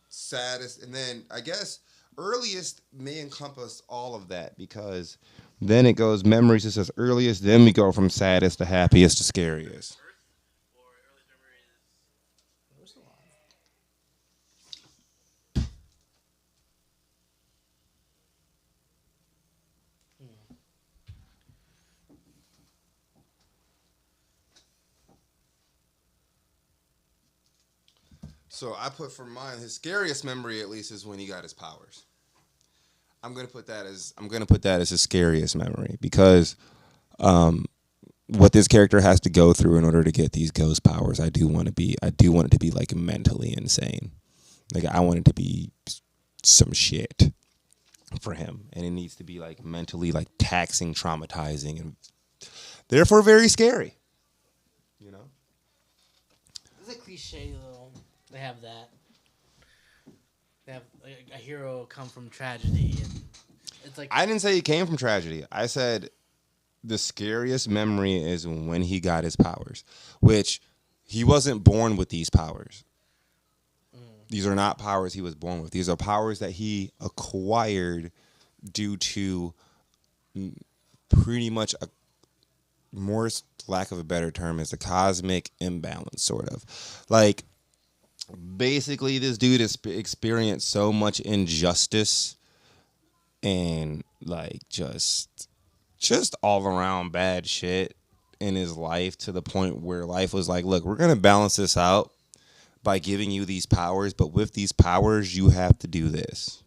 saddest, and then I guess earliest may encompass all of that because then it goes memories. It says earliest, then we go from saddest to happiest to scariest. So I put for mine his scariest memory, at least, is when he got his powers. I'm gonna put that as his scariest memory because what this character has to go through in order to get these ghost powers, I do want it to be like mentally insane. Like I want it to be some shit for him, and it needs to be like mentally like taxing, traumatizing, and therefore very scary. You know. It's a cliche though. They have that. They have a hero come from tragedy, and it's like I didn't say he came from tragedy. I said the scariest memory is when he got his powers, which he wasn't born with these powers. These are not powers he was born with. These are powers that he acquired due to pretty much more lack of a better term is a cosmic imbalance, sort of. Like, basically, this dude has experienced so much injustice and, like, just all around bad shit in his life to the point where life was like, look, we're going to balance this out by giving you these powers, but with these powers, you have to do this.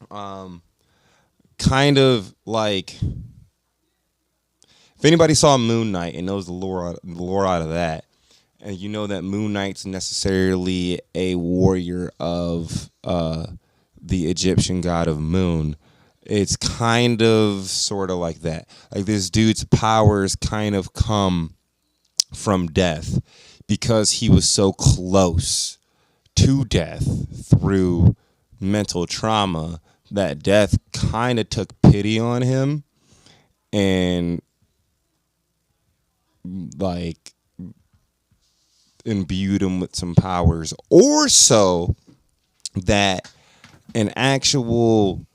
Kind of like, if anybody saw Moon Knight and knows the lore out of that, and you know that Moon Knight's necessarily a warrior of the Egyptian god of Moon, it's kind of sort of like that. Like this dude's powers kind of come from death because he was so close to death through mental trauma that death kind of took pity on him and like imbued him with some powers, or so that an actual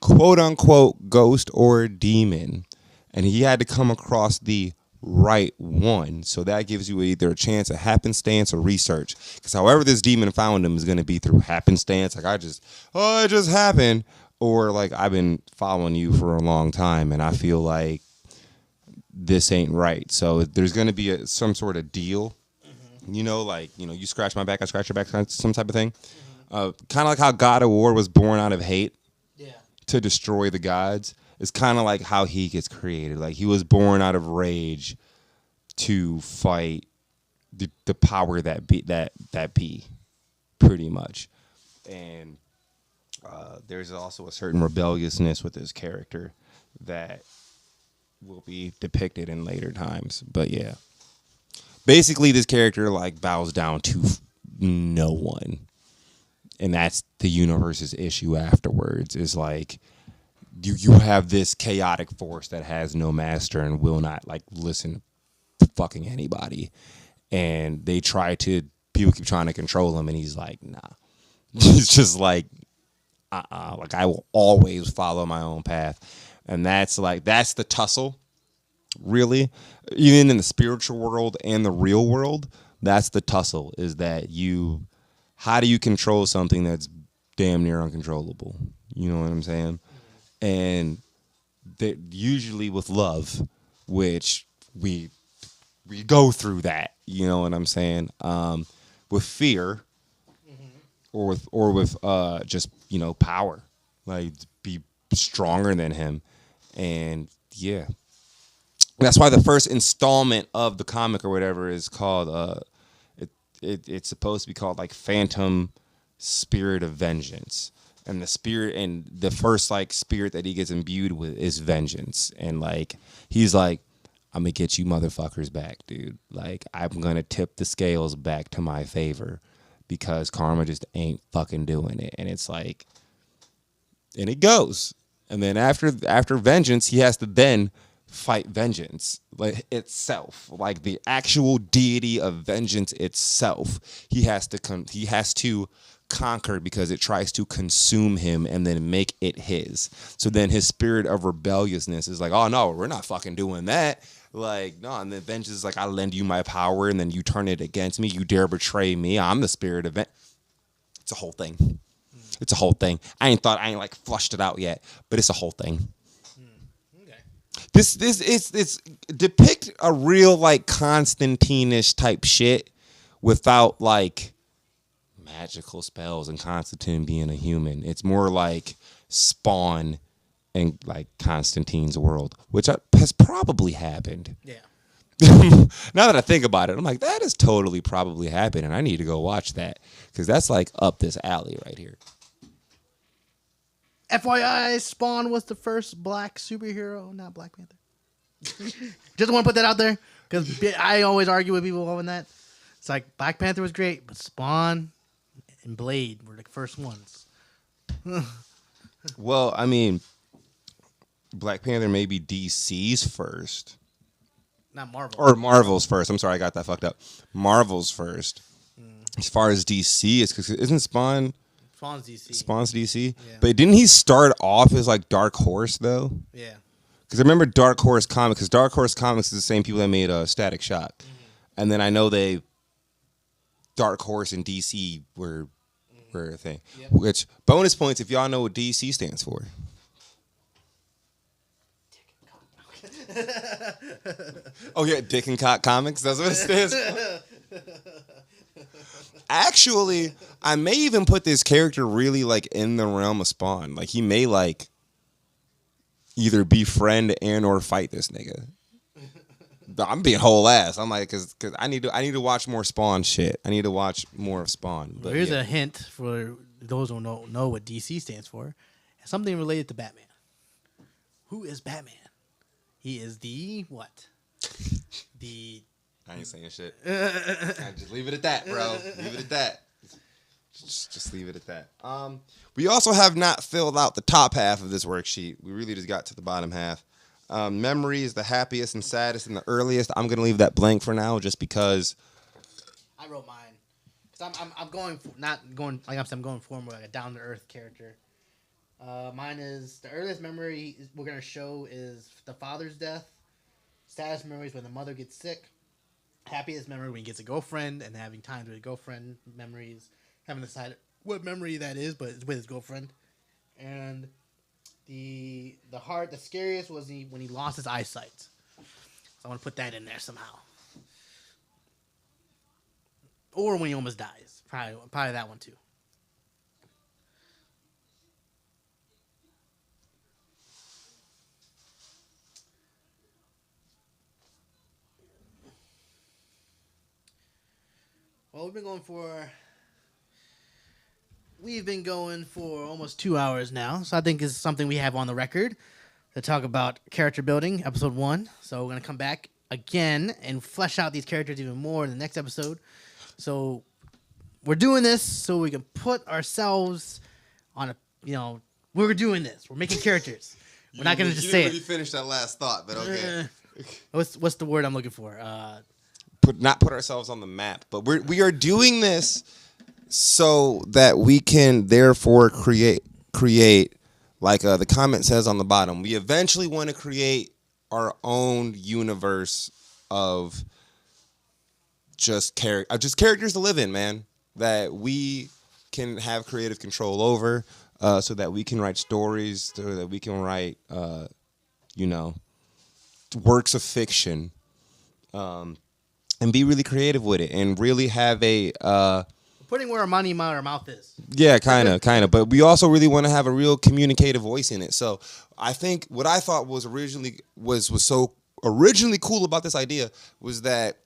quote unquote ghost or demon, and he had to come across the right one. So that gives you either a chance of happenstance or research, because however this demon found him is going to be through happenstance, like it just happened, or like I've been following you for a long time and I feel like this ain't right. So there's going to be some sort of deal, you know, like, you know, you scratch my back, I scratch your back, some type of thing. Kind of like how God of War was born out of hate to destroy the gods. It's kind of like how he gets created. Like he was born out of rage to fight the power that be pretty much. And there's also a certain rebelliousness with his character that will be depicted in later times. But yeah, basically this character like bows down to no one. And that's the universe's issue afterwards, is like you have this chaotic force that has no master and will not like listen to fucking anybody. And people keep trying to control him and he's like, nah. He's just like, like I will always follow my own path. And that's the tussle, really. Even in the spiritual world and the real world, that's the tussle, is that how do you control something that's damn near uncontrollable? You know what I'm saying? And usually with love, which we go through that, you know what I'm saying? With fear, or with just, you know, power, like be stronger than him. And yeah, that's why the first installment of the comic or whatever is called it's supposed to be called like Phantom Spirit of Vengeance. And the first like spirit that he gets imbued with is vengeance. And like he's like, I'm gonna get you motherfuckers back, dude. Like I'm gonna tip the scales back to my favor because karma just ain't fucking doing it. And it's like, and it goes. And then after vengeance, he has to then fight vengeance like itself, like the actual deity of vengeance itself. He has to conquer because it tries to consume him and then make it his. So then his spirit of rebelliousness is like, oh no, we're not fucking doing that. Like, no, and then vengeance is like, I lend you my power and then you turn it against me. You dare betray me. I'm the spirit of It's a whole thing. It's a whole thing. I ain't like flushed it out yet, but it's a whole thing. This it's depict a real like Constantine-ish type shit without like magical spells and Constantine being a human. It's more like Spawn and like Constantine's world, which has probably happened. Yeah. Now that I think about it, I'm like, that has totally probably happened, and I need to go watch that because that's like up this alley right here. FYI, Spawn was the first black superhero, not Black Panther. Just want to put that out there because I always argue with people on that. It's like Black Panther was great, but Spawn and Blade were the first ones. Well, I mean, Black Panther may be DC's first. Not Marvel. Or Marvel's first. I'm sorry, I got that fucked up. Marvel's first. As far as DC is, because isn't Spawn's DC? Yeah. But didn't he start off as like Dark Horse though? Yeah. Because I remember Dark Horse Comics. Because Dark Horse Comics is the same people that made Static Shock, and then I know Dark Horse and DC were a thing. Yep. Which bonus points if y'all know what DC stands for. Oh yeah, Dick and Cock Comics. That's what it stands for. Actually, I may even put this character really like in the realm of Spawn. Like he may like either befriend and or fight this nigga. I'm being whole ass. I'm like, cause I need to watch more Spawn shit. I need to watch more of Spawn. But Well, here's yeah. a hint for those who don't know what DC stands for. Something related to Batman. Who is Batman? He is the what? I ain't saying shit. Just leave it at that, bro. Leave it at that. Just leave it at that. We also have not filled out the top half of this worksheet. We really just got to the bottom half. Memory is the happiest and saddest and the earliest. I'm gonna leave that blank for now, just because. I wrote mine because I'm going for, not going like I'm going for more like a down to earth character. Mine is the earliest memory we're gonna show is the father's death. Saddest memories when the mother gets sick. Happiest memory when he gets a girlfriend and having times with a girlfriend. Memories haven't decided what memory that is, but it's with his girlfriend. And the scariest was when he lost his eyesight. So I want to put that in there somehow. Or when he almost dies. Probably that one too. Well, we've been going for almost 2 hours now, so I think it's something we have on the record to talk about character building, episode 1. So we're going to come back again and flesh out these characters even more in the next episode. So we're doing this so we can put ourselves on we're doing this. We're making characters. We're not going to just say it. You finished that last thought, but okay. What's the word I'm looking for? Not put ourselves on the map, but we are doing this so that we can therefore create like the comment says on the bottom. We eventually want to create our own universe of just characters to live in, man, that we can have creative control over, so that we can write stories, so that we can write works of fiction, and be really creative with it, and really have a putting where our money, our mouth is. yeah, kind of. But we also really want to have a real communicative voice in it. So I think what I thought was so originally cool about this idea was that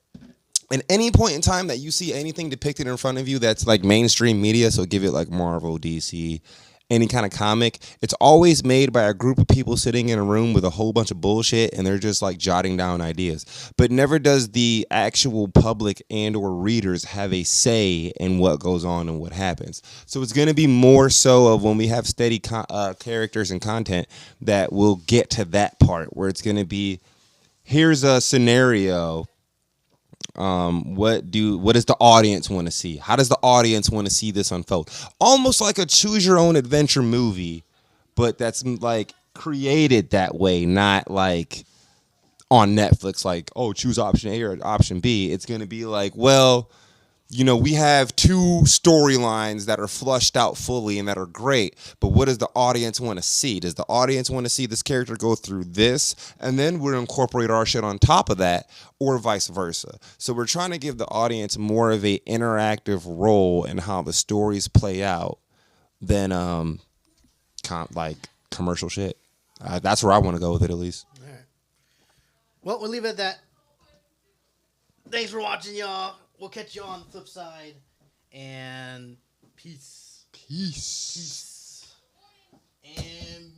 at any point in time that you see anything depicted in front of you that's like mainstream media, so give it like Marvel, DC, any kind of comic, it's always made by a group of people sitting in a room with a whole bunch of bullshit, and they're just like jotting down ideas. But never does the actual public and or readers have a say in what goes on and what happens. So it's going to be more so of when we have steady characters and content that we'll get to that part where it's going to be, here's a scenario. What does the audience want to see? How does the audience want to see this unfold? Almost like a choose your own adventure movie, but that's like created that way, not like on Netflix, like, oh, choose option A or option B. It's going to be like, well, we have two storylines that are flushed out fully and that are great, but what does the audience want to see? Does the audience want to see this character go through this, and then we'll incorporate our shit on top of that, or vice versa? So we're trying to give the audience more of a interactive role in how the stories play out than like commercial shit. That's where I want to go with it, at least. All right. Well, we'll leave it at that. Thanks for watching, y'all. We'll catch you on the flip side. And peace. Peace. And